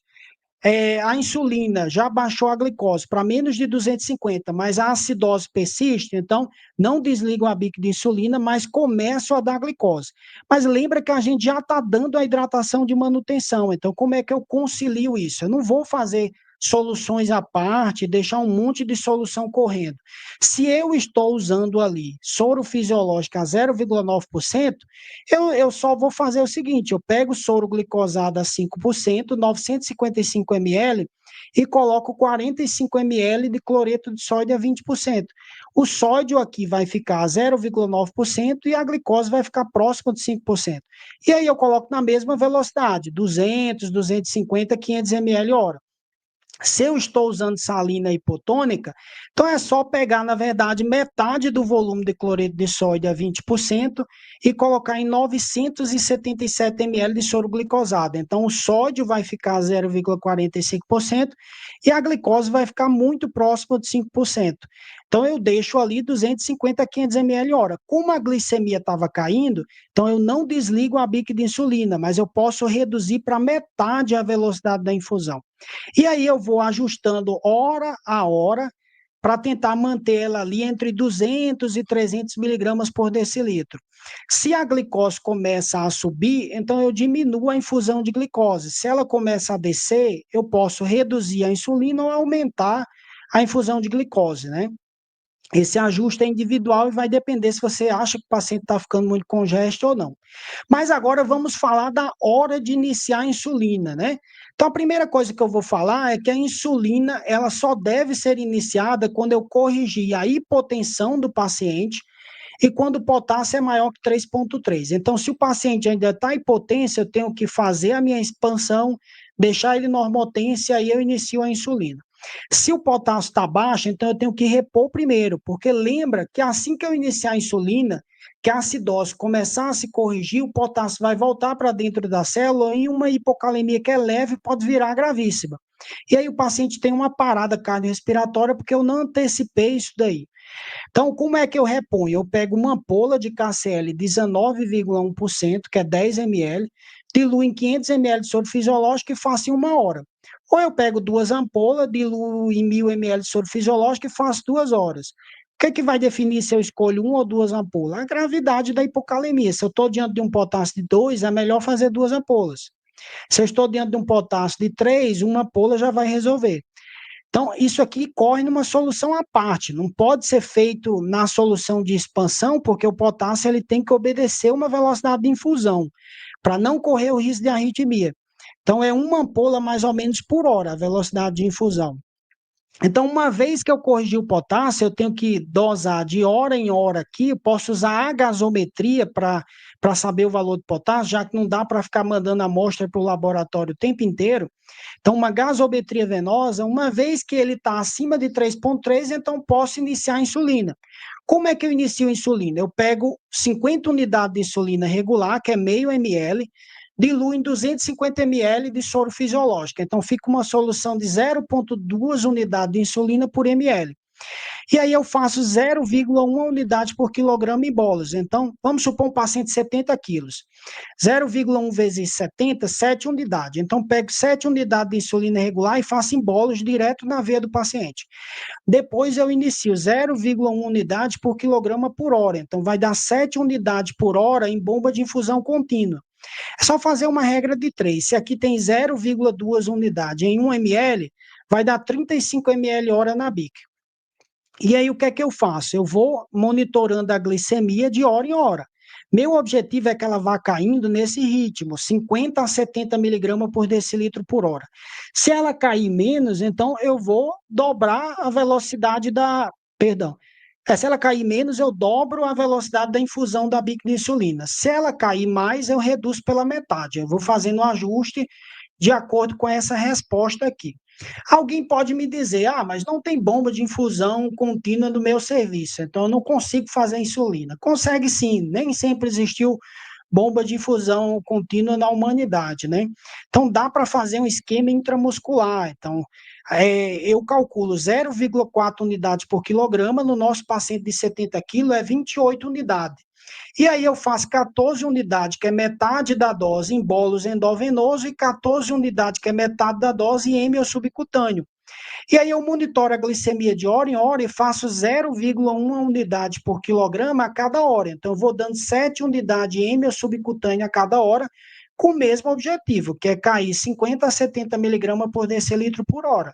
A insulina já baixou a glicose para menos de 250, mas a acidose persiste, então não desligam a bica de insulina, mas começam a dar glicose. Mas lembra que a gente já está dando a hidratação de manutenção, então como é que eu concilio isso? Eu não vou fazer soluções à parte, deixar um monte de solução correndo. Se eu estou usando ali soro fisiológico a 0,9%, eu só vou fazer o seguinte: eu pego o soro glicosado a 5%, 955 ml, e coloco 45 ml de cloreto de sódio a 20%. O sódio aqui vai ficar a 0,9% e a glicose vai ficar próxima de 5%. E aí eu coloco na mesma velocidade, 200, 250, 500 ml hora. Se eu estou usando salina hipotônica, então é só pegar, na verdade, metade do volume de cloreto de sódio a 20% e colocar em 977 ml de soro glicosado. Então, o sódio vai ficar 0,45% e a glicose vai ficar muito próximo de 5%. Então, eu deixo ali 250 a 500 ml hora. Como a glicemia estava caindo, então eu não desligo a bica de insulina, mas eu posso reduzir para metade a velocidade da infusão. E aí eu vou ajustando hora a hora para tentar manter ela ali entre 200 e 300 miligramas por decilitro. Se a glicose começa a subir, então eu diminuo a infusão de glicose. Se ela começa a descer, eu posso reduzir a insulina ou aumentar a infusão de glicose, né? Esse ajuste é individual e vai depender se você acha que o paciente está ficando muito congesto ou não. Mas agora vamos falar da hora de iniciar a insulina, né? Então, a primeira coisa que eu vou falar é que a insulina ela só deve ser iniciada quando eu corrigir a hipotensão do paciente e quando o potássio é maior que 3,3. Então, se o paciente ainda está hipotência, eu tenho que fazer a minha expansão, deixar ele normotência e aí eu inicio a insulina. Se o potássio está baixo, então eu tenho que repor primeiro, porque lembra que assim que eu iniciar a insulina, que a acidose começar a se corrigir, o potássio vai voltar para dentro da célula e uma hipocalemia que é leve pode virar gravíssima. E aí o paciente tem uma parada cardiorrespiratória porque eu não antecipei isso daí. Então, como é que eu reponho? Eu pego uma ampola de KCl 19,1%, que é 10 ml, diluo em 500 ml de soro fisiológico e faço em 1 hora. Ou eu pego 2 ampolas, diluo em 1.000 ml de soro fisiológico e faço 2 horas. O que é que vai definir se eu escolho 1 ou 2 ampolas? A gravidade da hipocalemia. Se eu estou diante de um potássio de 2, é melhor fazer 2 ampolas. Se eu estou diante de um potássio de 3, 1 ampola já vai resolver. Então, isso aqui corre numa solução à parte, não pode ser feito na solução de expansão, porque o potássio ele tem que obedecer uma velocidade de infusão, para não correr o risco de arritmia. Então, é 1 ampola mais ou menos por hora, a velocidade de infusão. Então, uma vez que eu corrigi o potássio, eu tenho que dosar de hora em hora aqui, eu posso usar a gasometria para saber o valor do potássio, já que não dá para ficar mandando amostra para o laboratório o tempo inteiro. Então, uma gasometria venosa, uma vez que ele está acima de 3,3, então posso iniciar a insulina. Como é que eu inicio a insulina? Eu pego 50 unidades de insulina regular, que é meio ml, diluo em 250 ml de soro fisiológico. Então, fica uma solução de 0,2 unidade de insulina por ml. E aí eu faço 0,1 unidade por quilograma em bolas. Então, vamos supor um paciente de 70 quilos. 0,1 vezes 70, 7 unidades. Então, pego 7 unidades de insulina regular e faço em bolos direto na veia do paciente. Depois eu inicio 0,1 unidade por quilograma por hora. Então, vai dar 7 unidades por hora em bomba de infusão contínua. É só fazer uma regra de 3. Se aqui tem 0,2 unidades em 1 ml, vai dar 35 ml hora na bica. E aí o que é que eu faço? Eu vou monitorando a glicemia de hora em hora. Meu objetivo é que ela vá caindo nesse ritmo, 50 a 70 miligramas por decilitro por hora. Se ela cair menos, então eu vou dobrar a velocidade da... Perdão. Se ela cair menos, eu dobro a velocidade da infusão da bica de insulina. Se ela cair mais, eu reduzo pela metade. Eu vou fazendo um ajuste de acordo com essa resposta aqui. Alguém pode me dizer, mas não tem bomba de infusão contínua no meu serviço, então eu não consigo fazer insulina. Consegue sim, nem sempre existiu bomba de infusão contínua na humanidade, né? Então dá para fazer um esquema intramuscular. Então, eu calculo 0,4 unidades por quilograma, no nosso paciente de 70 quilos é 28 unidades. E aí eu faço 14 unidades, que é metade da dose em bolos endovenoso, e 14 unidades, que é metade da dose em hêmio subcutâneo. E aí eu monitoro a glicemia de hora em hora e faço 0,1 unidade por quilograma a cada hora. Então, eu vou dando 7 unidades em hêmio subcutâneo a cada hora, com o mesmo objetivo, que é cair 50 a 70 miligramas por decilitro por hora.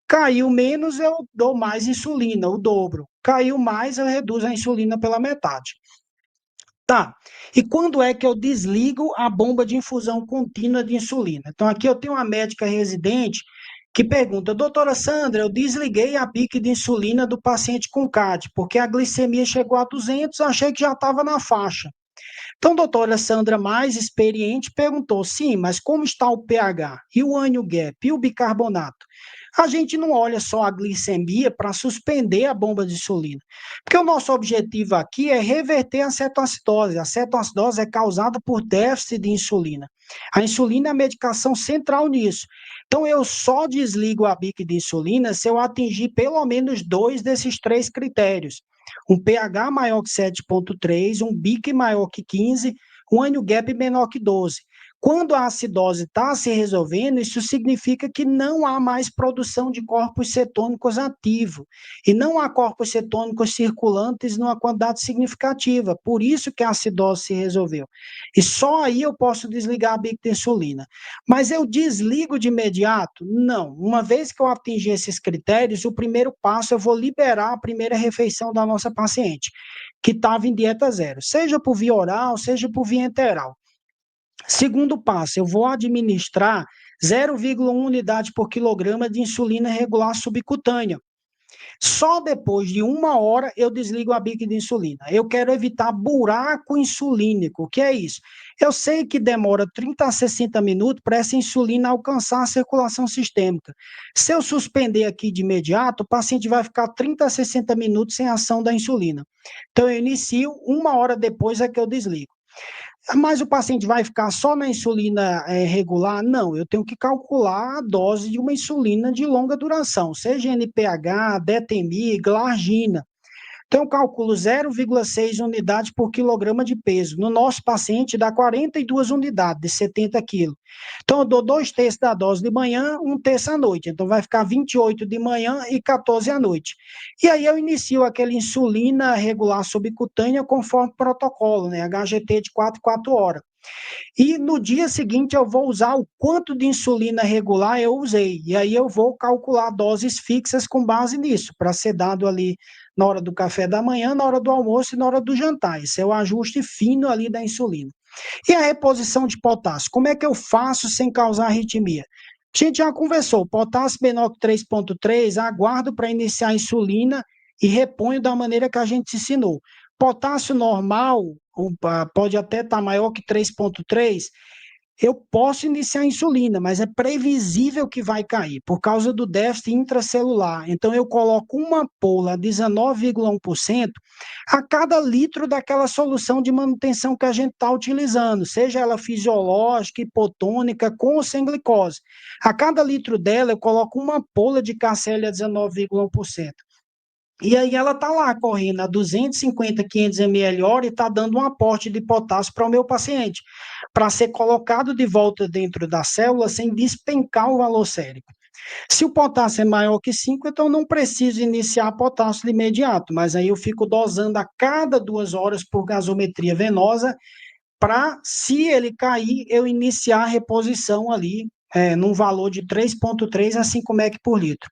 Caiu menos, eu dou mais insulina, o dobro. Caiu mais, eu reduzo a insulina pela metade. Tá. E quando é que eu desligo a bomba de infusão contínua de insulina? Então, aqui eu tenho uma médica residente que pergunta, doutora Sandra, eu desliguei a bique de insulina do paciente com CAD, porque a glicemia chegou a 200, achei que já estava na faixa. Então, a doutora Sandra, mais experiente, perguntou: sim, mas como está o pH? E o ânion gap? E o bicarbonato? A gente não olha só a glicemia para suspender a bomba de insulina, porque o nosso objetivo aqui é reverter a cetoacidose. A cetoacidose é causada por déficit de insulina. A insulina é a medicação central nisso. Então, eu só desligo a bique de insulina se eu atingir pelo menos dois desses três critérios: um pH maior que 7,3, um BIC maior que 15, um ânion gap menor que 12. Quando a acidose está se resolvendo, isso significa que não há mais produção de corpos cetônicos ativos e não há corpos cetônicos circulantes numa quantidade significativa. Por isso que a acidose se resolveu. E só aí eu posso desligar a bic de insulina. Mas eu desligo de imediato? Não. Uma vez que eu atingir esses critérios, o primeiro passo eu vou liberar a primeira refeição da nossa paciente, que estava em dieta zero, seja por via oral, seja por via enteral. Segundo passo, eu vou administrar 0,1 unidade por quilograma de insulina regular subcutânea. Só depois de 1 hora eu desligo a bica de insulina. Eu quero evitar buraco insulínico. O que é isso? Eu sei que demora 30 a 60 minutos para essa insulina alcançar a circulação sistêmica. Se eu suspender aqui de imediato, o paciente vai ficar 30 a 60 minutos sem ação da insulina. Então eu inicio, 1 hora depois é que eu desligo. Mas o paciente vai ficar só na insulina regular? Não, eu tenho que calcular a dose de uma insulina de longa duração, seja NPH, DTMI, glargina. Então, eu calculo 0,6 unidades por quilograma de peso. No nosso paciente, dá 42 unidades de 70 quilos. Então, eu dou 2 terços da dose de manhã, 1 terço à noite. Então, vai ficar 28 de manhã e 14 à noite. E aí, eu inicio aquela insulina regular subcutânea conforme protocolo, né? HGT de 4 em 4 horas. E no dia seguinte eu vou usar o quanto de insulina regular eu usei. E aí eu vou calcular doses fixas com base nisso, para ser dado ali na hora do café da manhã, na hora do almoço e na hora do jantar. Esse é o ajuste fino ali da insulina. E a reposição de potássio? Como é que eu faço sem causar arritmia? A gente já conversou, potássio menor que 3,3, aguardo para iniciar a insulina e reponho da maneira que a gente ensinou. Potássio normal, pode até estar maior que 3,3, eu posso iniciar a insulina, mas é previsível que vai cair por causa do déficit intracelular. Então, eu coloco uma ampola a 19,1% a cada litro daquela solução de manutenção que a gente está utilizando, seja ela fisiológica, hipotônica, com ou sem glicose. A cada litro dela, eu coloco uma ampola de KCl a 19,1%. E aí ela está lá correndo a 250, 500 ml hora e está dando um aporte de potássio para o meu paciente, para ser colocado de volta dentro da célula sem despencar o valor sérico. Se o potássio é maior que 5, então não preciso iniciar potássio de imediato, mas aí eu fico dosando a cada 2 horas por gasometria venosa para, se ele cair, eu iniciar a reposição ali num valor de 3,3 a 5 mEq por litro.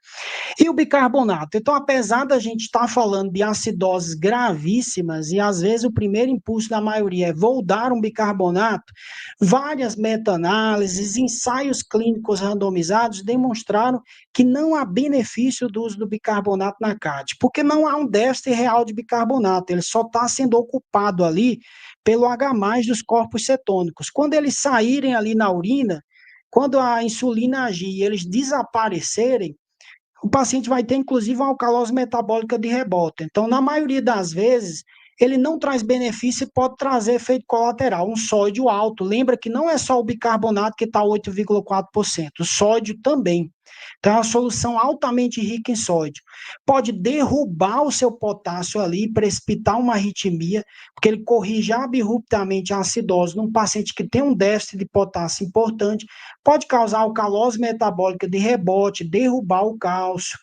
E o bicarbonato? Então, apesar da gente estar falando de acidoses gravíssimas, e às vezes o primeiro impulso da maioria é vou dar um bicarbonato, várias meta-análises, ensaios clínicos randomizados demonstraram que não há benefício do uso do bicarbonato na CAD, porque não há um déficit real de bicarbonato, ele só está sendo ocupado ali pelo H+ dos corpos cetônicos. Quando eles saírem ali na urina, quando a insulina agir e eles desaparecerem, o paciente vai ter, inclusive, uma alcalose metabólica de rebote. Então, na maioria das vezes, ele não traz benefício e pode trazer efeito colateral, um sódio alto. Lembra que não é só o bicarbonato que está 8,4%, o sódio também. Então, é uma solução altamente rica em sódio. Pode derrubar o seu potássio ali, precipitar uma arritmia, porque ele corrige abruptamente a acidose num paciente que tem um déficit de potássio importante, pode causar alcalose metabólica de rebote, derrubar o cálcio,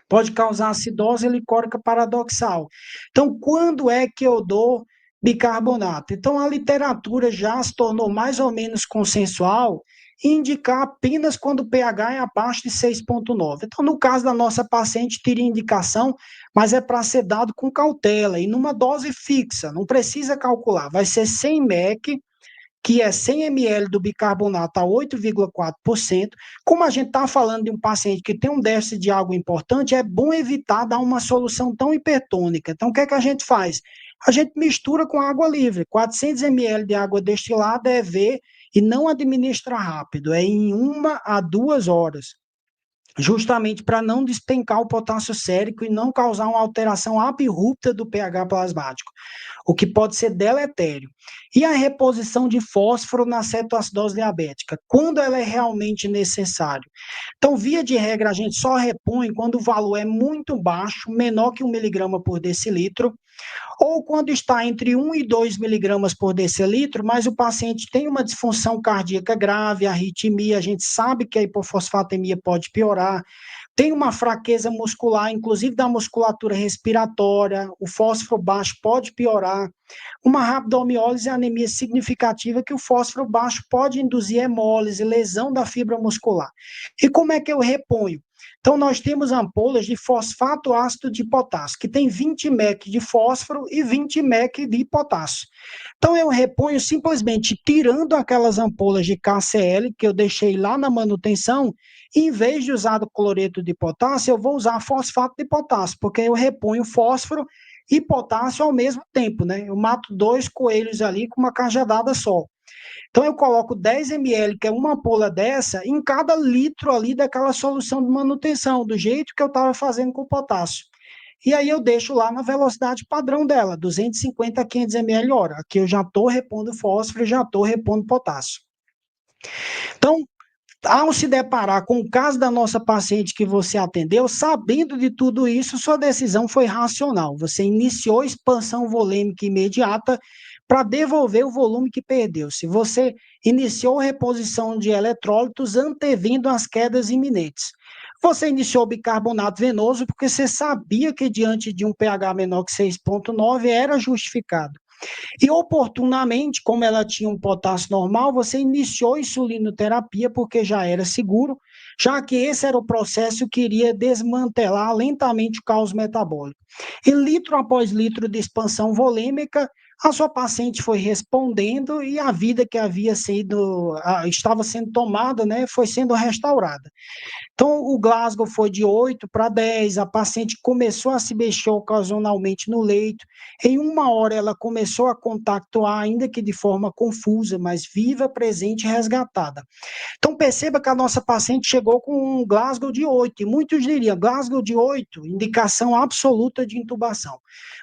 pode causar acidose licórica paradoxal. Então, quando é que eu dou bicarbonato? Então, a literatura já se tornou mais ou menos consensual e indicar apenas quando o pH é abaixo de 6,9. Então, no caso da nossa paciente, teria indicação, mas é para ser dado com cautela e numa dose fixa, não precisa calcular, vai ser 100 mEq, que é 100 ml do bicarbonato a 8,4%. Como a gente está falando de um paciente que tem um déficit de água importante, é bom evitar dar uma solução tão hipertônica. Então, o que é que a gente faz? A gente mistura com água livre. 400 ml de água destilada é EV e não administra rápido, é em 1 a 2 horas, justamente para não despencar o potássio sérico e não causar uma alteração abrupta do pH plasmático, o que pode ser deletério. E a reposição de fósforo na cetoacidose diabética, quando ela é realmente necessário? Então, via de regra, a gente só repõe quando o valor é muito baixo, menor que 1 miligrama por decilitro, ou quando está entre 1 e 2 miligramas por decilitro, mas o paciente tem uma disfunção cardíaca grave, arritmia, a gente sabe que a hipofosfatemia pode piorar, tem uma fraqueza muscular, inclusive da musculatura respiratória, o fósforo baixo pode piorar, uma rabdomiólise e anemia significativa que o fósforo baixo pode induzir hemólise, lesão da fibra muscular. E como é que eu reponho? Então, nós temos ampolas de fosfato ácido de potássio, que tem 20 mEq de fósforo e 20 mEq de potássio. Então, eu reponho simplesmente tirando aquelas ampolas de KCl, que eu deixei lá na manutenção, e em vez de usar o cloreto de potássio, eu vou usar fosfato de potássio, porque eu reponho fósforo e potássio ao mesmo tempo, né? Eu mato 2 coelhos ali com uma cajadada só. Então, eu coloco 10 ml, que é uma ampola dessa, em cada litro ali daquela solução de manutenção, do jeito que eu estava fazendo com o potássio. E aí eu deixo lá na velocidade padrão dela, 250 a 500 ml hora. Aqui eu já estou repondo fósforo e já estou repondo potássio. Então, ao se deparar com o caso da nossa paciente que você atendeu, sabendo de tudo isso, sua decisão foi racional. Você iniciou expansão volêmica imediata para devolver o volume que perdeu. Se você iniciou reposição de eletrólitos antevendo as quedas iminentes. Você iniciou bicarbonato venoso porque você sabia que diante de um pH menor que 6,9 era justificado. E oportunamente, como ela tinha um potássio normal, você iniciou insulinoterapia porque já era seguro, já que esse era o processo que iria desmantelar lentamente o caos metabólico. E litro após litro de expansão volêmica, a sua paciente foi respondendo e a vida que havia sido, estava sendo tomada, né, foi sendo restaurada. Então, o Glasgow foi de 8 para 10, a paciente começou a se mexer ocasionalmente no leito. Em 1 hora, ela começou a contactuar, ainda que de forma confusa, mas viva, presente e resgatada. Então, perceba que a nossa paciente chegou com um Glasgow de 8, e muitos diriam, Glasgow de 8, indicação absoluta de intubação.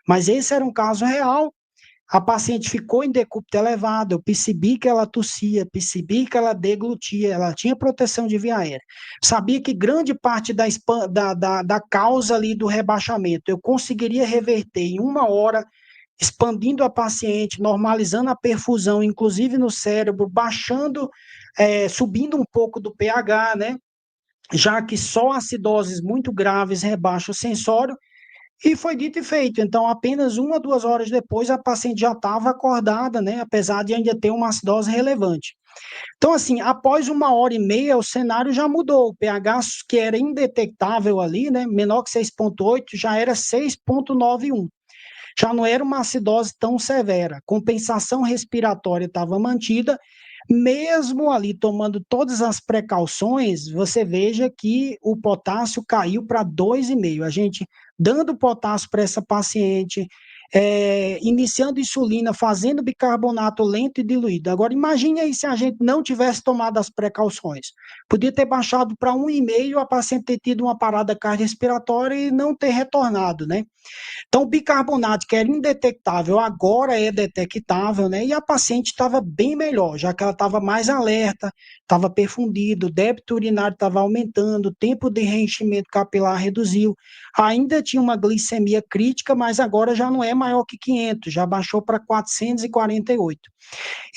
Mas esse era um caso real. A paciente ficou em decúbito elevado, eu percebi que ela tossia, percebi que ela deglutia, ela tinha proteção de via aérea. Sabia que grande parte da causa ali do rebaixamento eu conseguiria reverter em 1 hora, expandindo a paciente, normalizando a perfusão, inclusive no cérebro, baixando, subindo um pouco do pH, né? Já que só acidoses muito graves rebaixam o sensório, e foi dito e feito. Então, apenas 1 a 2 horas depois, a paciente já estava acordada, né? Apesar de ainda ter uma acidose relevante. Então, assim, após 1 hora e meia, o cenário já mudou. O pH que era indetectável ali, né? Menor que 6,8, já era 6,91. Já não era uma acidose tão severa. Compensação respiratória estava mantida. Mesmo ali tomando todas as precauções, você veja que o potássio caiu para 2,5. A gente dando potássio para essa paciente, iniciando insulina, fazendo bicarbonato lento e diluído. Agora, imagine aí se a gente não tivesse tomado as precauções. Podia ter baixado para 1,5, a paciente ter tido uma parada cardiorrespiratória e não ter retornado, né? Então, o bicarbonato, que era indetectável, agora é detectável, né? E a paciente estava bem melhor, já que ela estava mais alerta, estava perfundido, o débito urinário estava aumentando, o tempo de reenchimento capilar reduziu. Ainda tinha uma glicemia crítica, mas agora já não é maior que 500, já baixou para 448.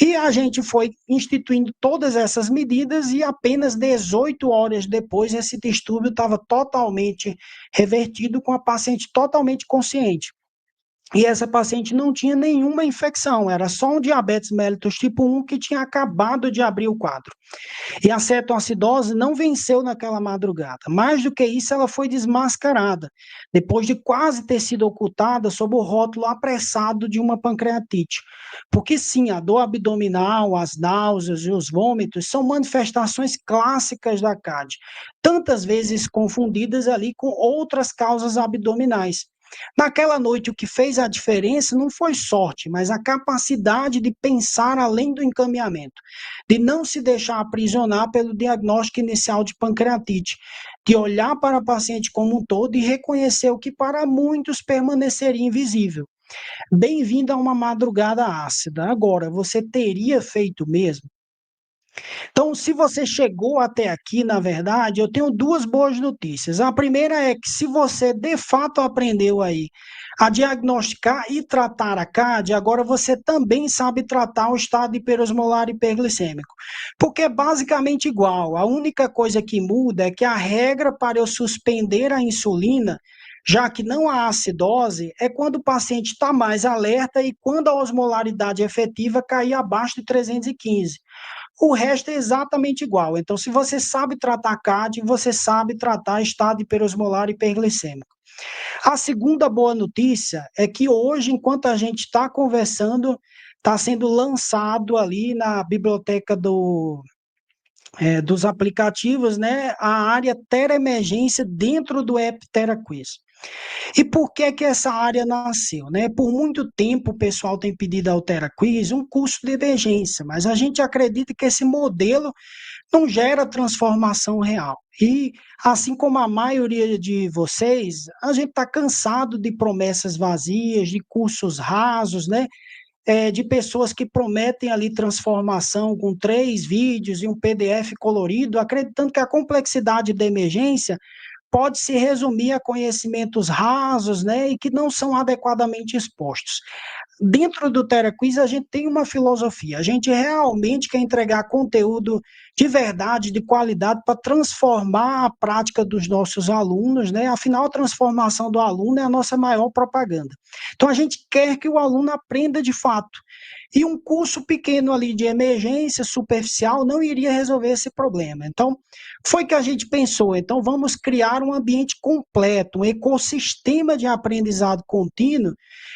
E a gente foi instituindo todas essas medidas e apenas 18 horas depois esse distúrbio estava totalmente revertido com a paciente totalmente consciente. E essa paciente não tinha nenhuma infecção, era só um diabetes mellitus tipo 1 que tinha acabado de abrir o quadro. E a cetoacidose não venceu naquela madrugada. Mais do que isso, ela foi desmascarada, depois de quase ter sido ocultada sob o rótulo apressado de uma pancreatite. Porque sim, a dor abdominal, as náuseas e os vômitos são manifestações clássicas da CAD, tantas vezes confundidas ali com outras causas abdominais. Naquela noite, o que fez a diferença não foi sorte, mas a capacidade de pensar além do encaminhamento, de não se deixar aprisionar pelo diagnóstico inicial de pancreatite, de olhar para o paciente como um todo e reconhecer o que para muitos permaneceria invisível. Bem-vindo a uma madrugada ácida. Agora, você teria feito mesmo? Então, se você chegou até aqui, na verdade, eu tenho duas boas notícias. A primeira é que se você de fato aprendeu aí a diagnosticar e tratar a CAD, agora você também sabe tratar o estado hiperosmolar hiperglicêmico, porque é basicamente igual. A única coisa que muda é que a regra para eu suspender a insulina, já que não há acidose, é quando o paciente está mais alerta e quando a osmolaridade efetiva cair abaixo de 315. O resto é exatamente igual. Então, se você sabe tratar CAD, você sabe tratar estado hiperosmolar hiperglicêmico. A segunda boa notícia é que hoje, enquanto a gente está conversando, está sendo lançado ali na biblioteca dos aplicativos, né, a área Tera-Emergência dentro do app TeraQuiz. E por que que essa área nasceu, né? Por muito tempo o pessoal tem pedido ao TeraQuiz um curso de emergência, mas a gente acredita que esse modelo não gera transformação real. E, assim como a maioria de vocês, a gente está cansado de promessas vazias, de cursos rasos, né? De pessoas que prometem ali transformação com 3 vídeos e um PDF colorido, acreditando que a complexidade da emergência pode se resumir a conhecimentos rasos, né, e que não são adequadamente expostos. Dentro do TeraQuiz, a gente tem uma filosofia, a gente realmente quer entregar conteúdo de verdade, de qualidade, para transformar a prática dos nossos alunos, né? Afinal, a transformação do aluno é a nossa maior propaganda. Então, a gente quer que o aluno aprenda de fato. E um curso pequeno ali de emergência superficial não iria resolver esse problema. Então, foi que a gente pensou, então vamos criar um ambiente completo, um ecossistema de aprendizado contínuo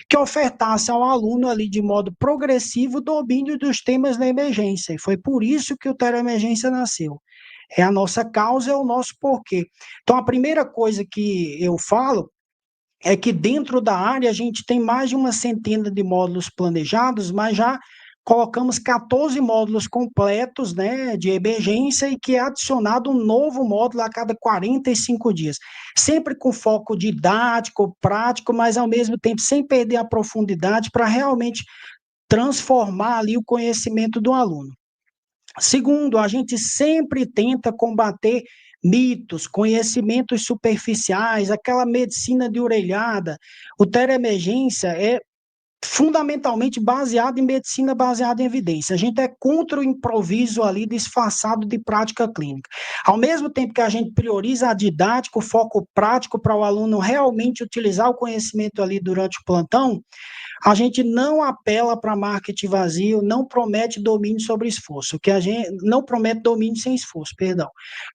que ofertasse ao aluno ali de modo progressivo o domínio dos temas da emergência. E foi por isso que o Emergência nasceu. É a nossa causa, é o nosso porquê. Então, a primeira coisa que eu falo é que dentro da área a gente tem mais de uma centena de módulos planejados, mas já colocamos 14 módulos completos, né, de emergência e que é adicionado um novo módulo a cada 45 dias, sempre com foco didático, prático, mas ao mesmo tempo sem perder a profundidade para realmente transformar ali o conhecimento do aluno. Segundo, a gente sempre tenta combater mitos, conhecimentos superficiais, aquela medicina de orelhada. O Emergência é fundamentalmente baseado em medicina baseada em evidência. A gente é contra o improviso ali disfarçado de prática clínica. Ao mesmo tempo que a gente prioriza a didática, o foco prático para o aluno realmente utilizar o conhecimento ali durante o plantão, a gente não apela para marketing vazio, não promete domínio sobre esforço, que a gente não promete domínio sem esforço, perdão. O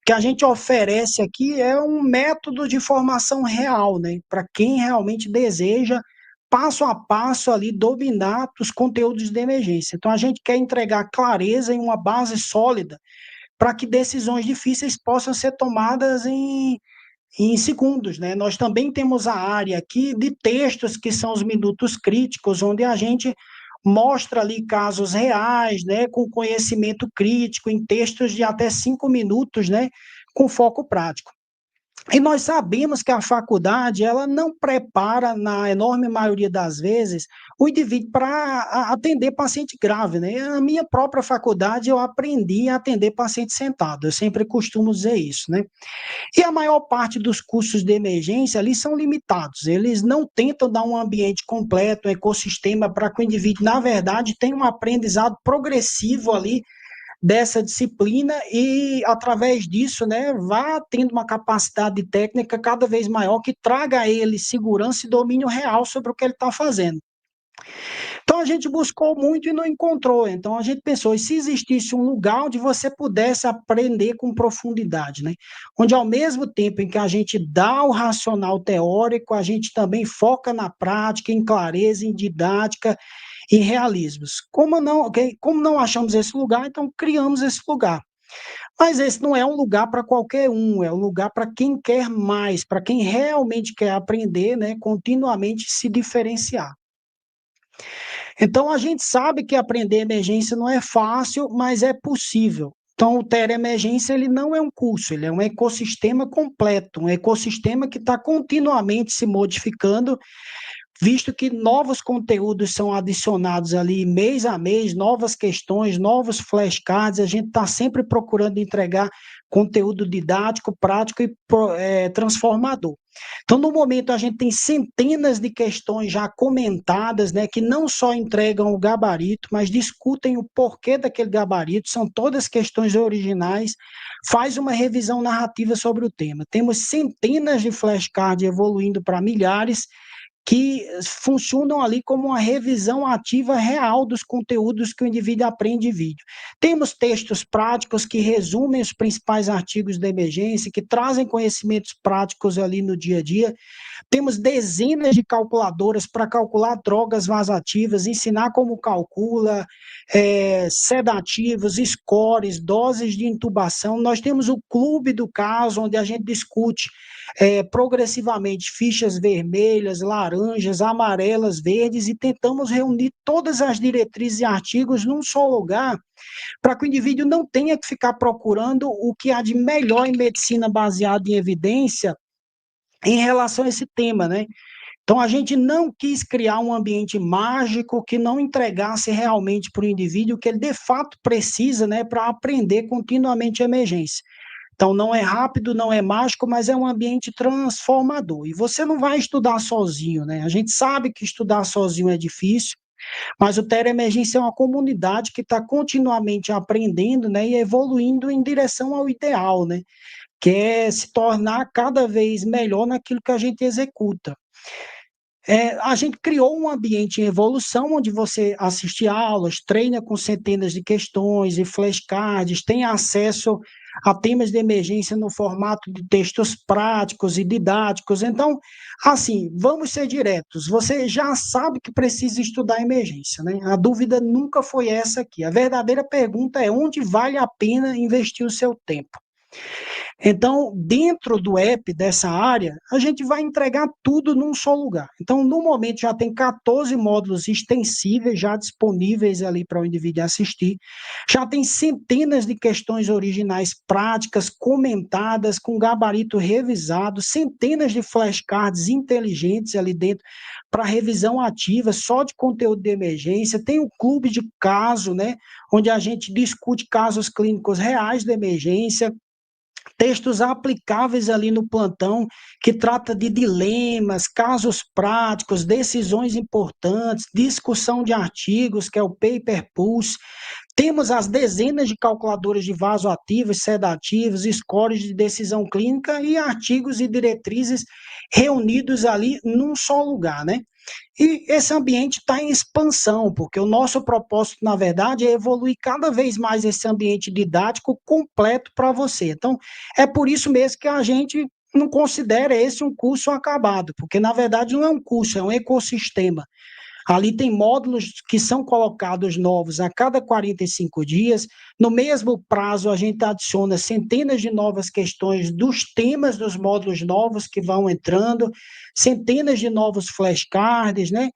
que a gente oferece aqui é um método de formação real, né, para quem realmente deseja passo a passo ali dominar os conteúdos de emergência. Então a gente quer entregar clareza em uma base sólida para que decisões difíceis possam ser tomadas em segundos, né? Nós também temos a área aqui de textos, que são os minutos críticos, onde a gente mostra ali casos reais, né, com conhecimento crítico, em textos de até 5 minutos, né, com foco prático. E nós sabemos que a faculdade, ela não prepara, na enorme maioria das vezes, o indivíduo para atender paciente grave, né? Na minha própria faculdade, eu aprendi a atender paciente sentado, eu sempre costumo dizer isso, né? E a maior parte dos cursos de emergência ali são limitados, eles não tentam dar um ambiente completo, um ecossistema para que o indivíduo, na verdade, tenha um aprendizado progressivo ali dessa disciplina e, através disso, né, vá tendo uma capacidade técnica cada vez maior que traga a ele segurança e domínio real sobre o que ele está fazendo. Então a gente buscou muito e não encontrou. Então a gente pensou, e se existisse um lugar onde você pudesse aprender com profundidade, né? Onde ao mesmo tempo em que a gente dá o racional teórico, a gente também foca na prática, em clareza, em didática, em realismos. Como não achamos esse lugar, então criamos esse lugar. Mas esse não é um lugar para qualquer um, é um lugar para quem quer mais, para quem realmente quer aprender, né, continuamente se diferenciar. Então, a gente sabe que aprender emergência não é fácil, mas é possível. Então, o TER Emergência ele não é um curso, ele é um ecossistema completo, um ecossistema que está continuamente se modificando, visto que novos conteúdos são adicionados ali mês a mês, novas questões, novos flashcards, a gente está sempre procurando entregar conteúdo didático, prático e transformador. Então, no momento, a gente tem centenas de questões já comentadas, né, que não só entregam o gabarito, mas discutem o porquê daquele gabarito, são todas questões originais, faz uma revisão narrativa sobre o tema. Temos centenas de flashcards evoluindo para milhares, que funcionam ali como uma revisão ativa real dos conteúdos que o indivíduo aprende em vídeo. Temos textos práticos que resumem os principais artigos da emergência, que trazem conhecimentos práticos ali no dia a dia. Temos dezenas de calculadoras para calcular drogas vasoativas, ensinar como calcula, sedativos, scores, doses de intubação. Nós temos o clube do caso, onde a gente discute progressivamente fichas vermelhas, laranjas, amarelas, verdes, e tentamos reunir todas as diretrizes e artigos num só lugar, para que o indivíduo não tenha que ficar procurando o que há de melhor em medicina baseada em evidência em relação a esse tema, né? Então, a gente não quis criar um ambiente mágico que não entregasse realmente para o indivíduo o que ele de fato precisa, né, para aprender continuamente a emergência. Então, não é rápido, não é mágico, mas é um ambiente transformador. E você não vai estudar sozinho, né? A gente sabe que estudar sozinho é difícil, mas o Terra Emergência é uma comunidade que está continuamente aprendendo, né, e evoluindo em direção ao ideal, né? Que é se tornar cada vez melhor naquilo que a gente executa. A gente criou um ambiente em evolução, onde você assiste aulas, treina com centenas de questões e flashcards, tem acesso a temas de emergência no formato de textos práticos e didáticos. Então, assim, vamos ser diretos, você já sabe que precisa estudar emergência, né? A dúvida nunca foi essa aqui. A verdadeira pergunta é onde vale a pena investir o seu tempo. Então, dentro do app dessa área, a gente vai entregar tudo num só lugar. Então, no momento, já tem 14 módulos extensíveis já disponíveis ali para o indivíduo assistir. Já tem centenas de questões originais práticas, comentadas, com gabarito revisado, centenas de flashcards inteligentes ali dentro para revisão ativa, só de conteúdo de emergência. Tem o clube de caso, né, onde a gente discute casos clínicos reais de emergência, textos aplicáveis ali no plantão, que trata de dilemas, casos práticos, decisões importantes, discussão de artigos, que é o Paper Pulse. Temos as dezenas de calculadoras de vasoativos, sedativos, scores de decisão clínica e artigos e diretrizes reunidos ali num só lugar, né? E esse ambiente está em expansão, porque o nosso propósito, na verdade, é evoluir cada vez mais esse ambiente didático completo para você. Então, é por isso mesmo que a gente não considera esse um curso acabado, porque, na verdade, não é um curso, é um ecossistema. Ali tem módulos que são colocados novos a cada 45 dias. No mesmo prazo, a gente adiciona centenas de novas questões dos temas dos módulos novos que vão entrando, centenas de novos flashcards, né?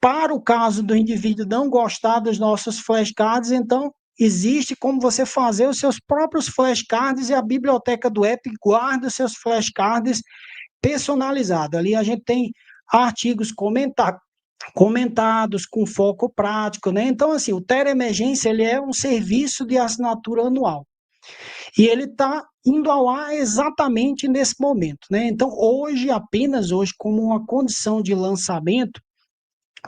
Para o caso do indivíduo não gostar dos nossos flashcards, então existe como você fazer os seus próprios flashcards, e a biblioteca do app guarda os seus flashcards personalizados. Ali a gente tem artigos comentados com foco prático, né? Então, assim, o Terra Emergência, ele é um serviço de assinatura anual. E ele está indo ao ar exatamente nesse momento, né? Então, hoje, apenas hoje, como uma condição de lançamento,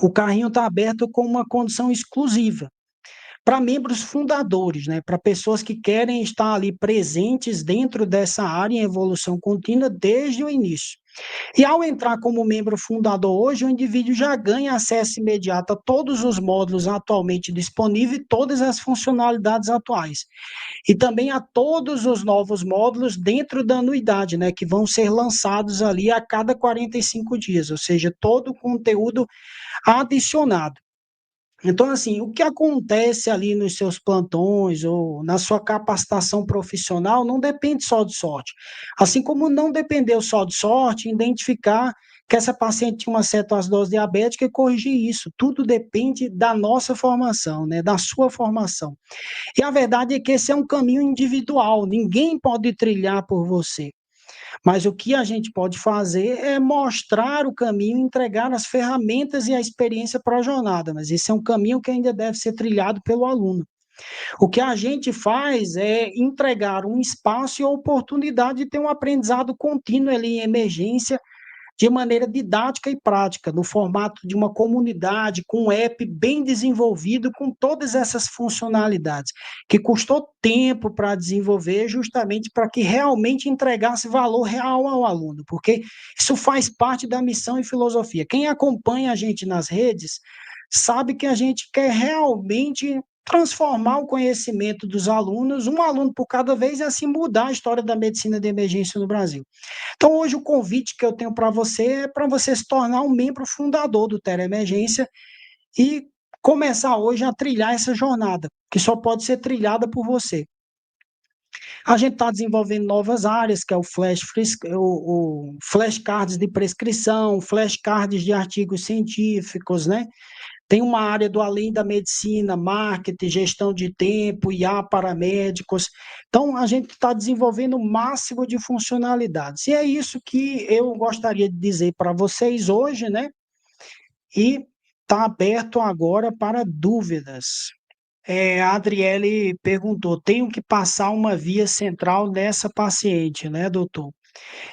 o carrinho está aberto com uma condição exclusiva. para membros fundadores, né, para pessoas que querem estar ali presentes dentro dessa área em evolução contínua desde o início. E ao entrar como membro fundador hoje, o indivíduo já ganha acesso imediato a todos os módulos atualmente disponíveis e todas as funcionalidades atuais. E também a todos os novos módulos dentro da anuidade, né, que vão ser lançados ali a cada 45 dias, ou seja, todo o conteúdo adicionado. Então, assim, o que acontece ali nos seus plantões ou na sua capacitação profissional não depende só de sorte. Assim como não dependeu só de sorte, identificar que essa paciente tinha uma cetoacidose diabética e corrigir isso. Tudo depende da nossa formação, né, da sua formação. E a verdade é que esse é um caminho individual, ninguém pode trilhar por você. Mas o que a gente pode fazer é mostrar o caminho, entregar as ferramentas e a experiência para a jornada, mas esse é um caminho que ainda deve ser trilhado pelo aluno. O que a gente faz é entregar um espaço e a oportunidade de ter um aprendizado contínuo ali em emergência, de maneira didática e prática, no formato de uma comunidade, com um app bem desenvolvido, com todas essas funcionalidades, que custou tempo para desenvolver, justamente para que realmente entregasse valor real ao aluno, porque isso faz parte da missão e filosofia. Quem acompanha a gente nas redes sabe que a gente quer realmente transformar o conhecimento dos alunos, um aluno por cada vez, e assim mudar a história da medicina de emergência no Brasil. Então, hoje, o convite que eu tenho para você é para você se tornar um membro fundador do Emergência e começar hoje a trilhar essa jornada, que só pode ser trilhada por você. A gente está desenvolvendo novas áreas, que é o flashcards de prescrição, flashcards de artigos científicos, né? Tem uma área do além da medicina, marketing, gestão de tempo, IA para médicos. Então, a gente está desenvolvendo o máximo de funcionalidades. E é isso que eu gostaria de dizer para vocês hoje, né? E está aberto agora para dúvidas. A Adriele perguntou: tenho que passar uma via central nessa paciente, né, doutor?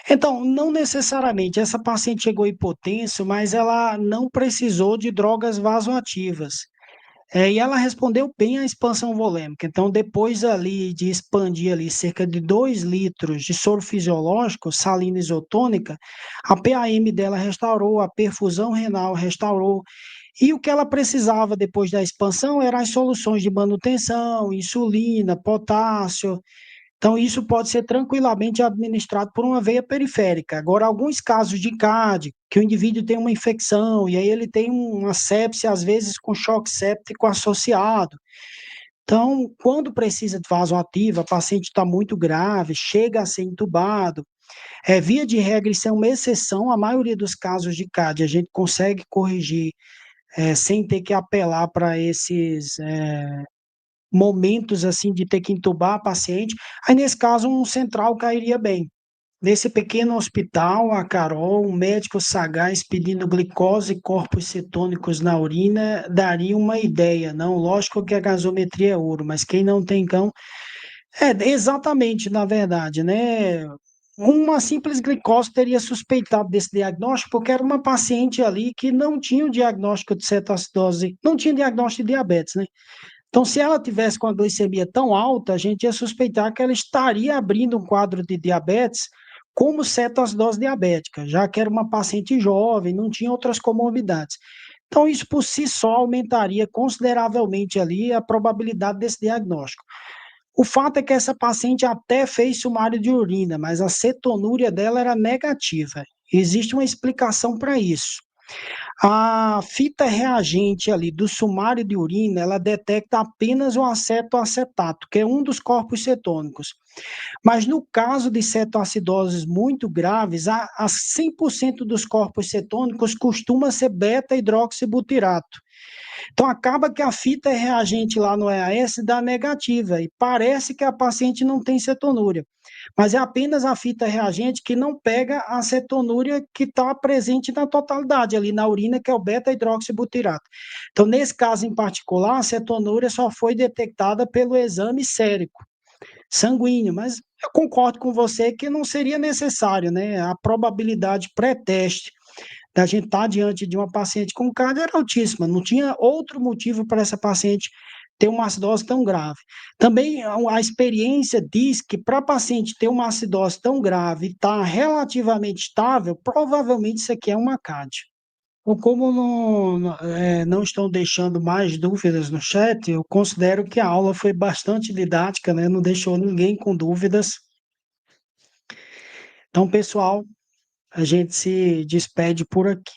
Então, não necessariamente. Essa paciente chegou hipotenso, mas ela não precisou de drogas vasoativas. E ela respondeu bem à expansão volêmica. Então, depois ali de expandir ali cerca de 2 litros de soro fisiológico, salina isotônica, a PAM dela restaurou, a perfusão renal restaurou. E o que ela precisava depois da expansão eram as soluções de manutenção, insulina, potássio, então, isso pode ser tranquilamente administrado por uma veia periférica. Agora, alguns casos de CAD, que o indivíduo tem uma infecção, e aí ele tem uma sepse, às vezes com choque séptico associado. Então, quando precisa de vasoativa, o paciente está muito grave, chega a ser entubado. Via de regra, isso é uma exceção. A maioria dos casos de CAD a gente consegue corrigir sem ter que apelar para esses momentos assim de ter que entubar a paciente, aí nesse caso um central cairia bem. Nesse pequeno hospital, a Carol, um médico sagaz pedindo glicose e corpos cetônicos na urina, daria uma ideia, não? Lógico que a gasometria é ouro, mas quem não tem cão... exatamente, na verdade, né? Uma simples glicose teria suspeitado desse diagnóstico, porque era uma paciente ali que não tinha o diagnóstico de cetoacidose, não tinha diagnóstico de diabetes, né? Então, se ela tivesse com a glicemia tão alta, a gente ia suspeitar que ela estaria abrindo um quadro de diabetes como cetoacidose diabética, já que era uma paciente jovem, não tinha outras comorbidades. Então, isso por si só aumentaria consideravelmente ali a probabilidade desse diagnóstico. O fato é que essa paciente até fez sumário de urina, mas a cetonúria dela era negativa. Existe uma explicação para isso. A fita reagente ali do sumário de urina, ela detecta apenas o acetoacetato, que é um dos corpos cetônicos. Mas no caso de cetoacidoses muito graves, a 100% dos corpos cetônicos costuma ser beta-hidroxibutirato. Então acaba que a fita reagente lá no EAS dá negativa e parece que a paciente não tem cetonúria, mas é apenas a fita reagente que não pega a cetonúria que está presente na totalidade ali na urina, que é o beta-hidroxibutirato. Então, nesse caso em particular, a cetonúria só foi detectada pelo exame sérico, sanguíneo, mas eu concordo com você que não seria necessário, né? A probabilidade pré-teste da gente estar diante de uma paciente com câncer era altíssima, não tinha outro motivo para essa paciente ter uma acidose tão grave. Também a experiência diz que para paciente ter uma acidose tão grave e estar relativamente estável, provavelmente isso aqui é uma CAD. Ou como não estão deixando mais dúvidas no chat, eu considero que a aula foi bastante didática, né? Não deixou ninguém com dúvidas. Então, pessoal, a gente se despede por aqui.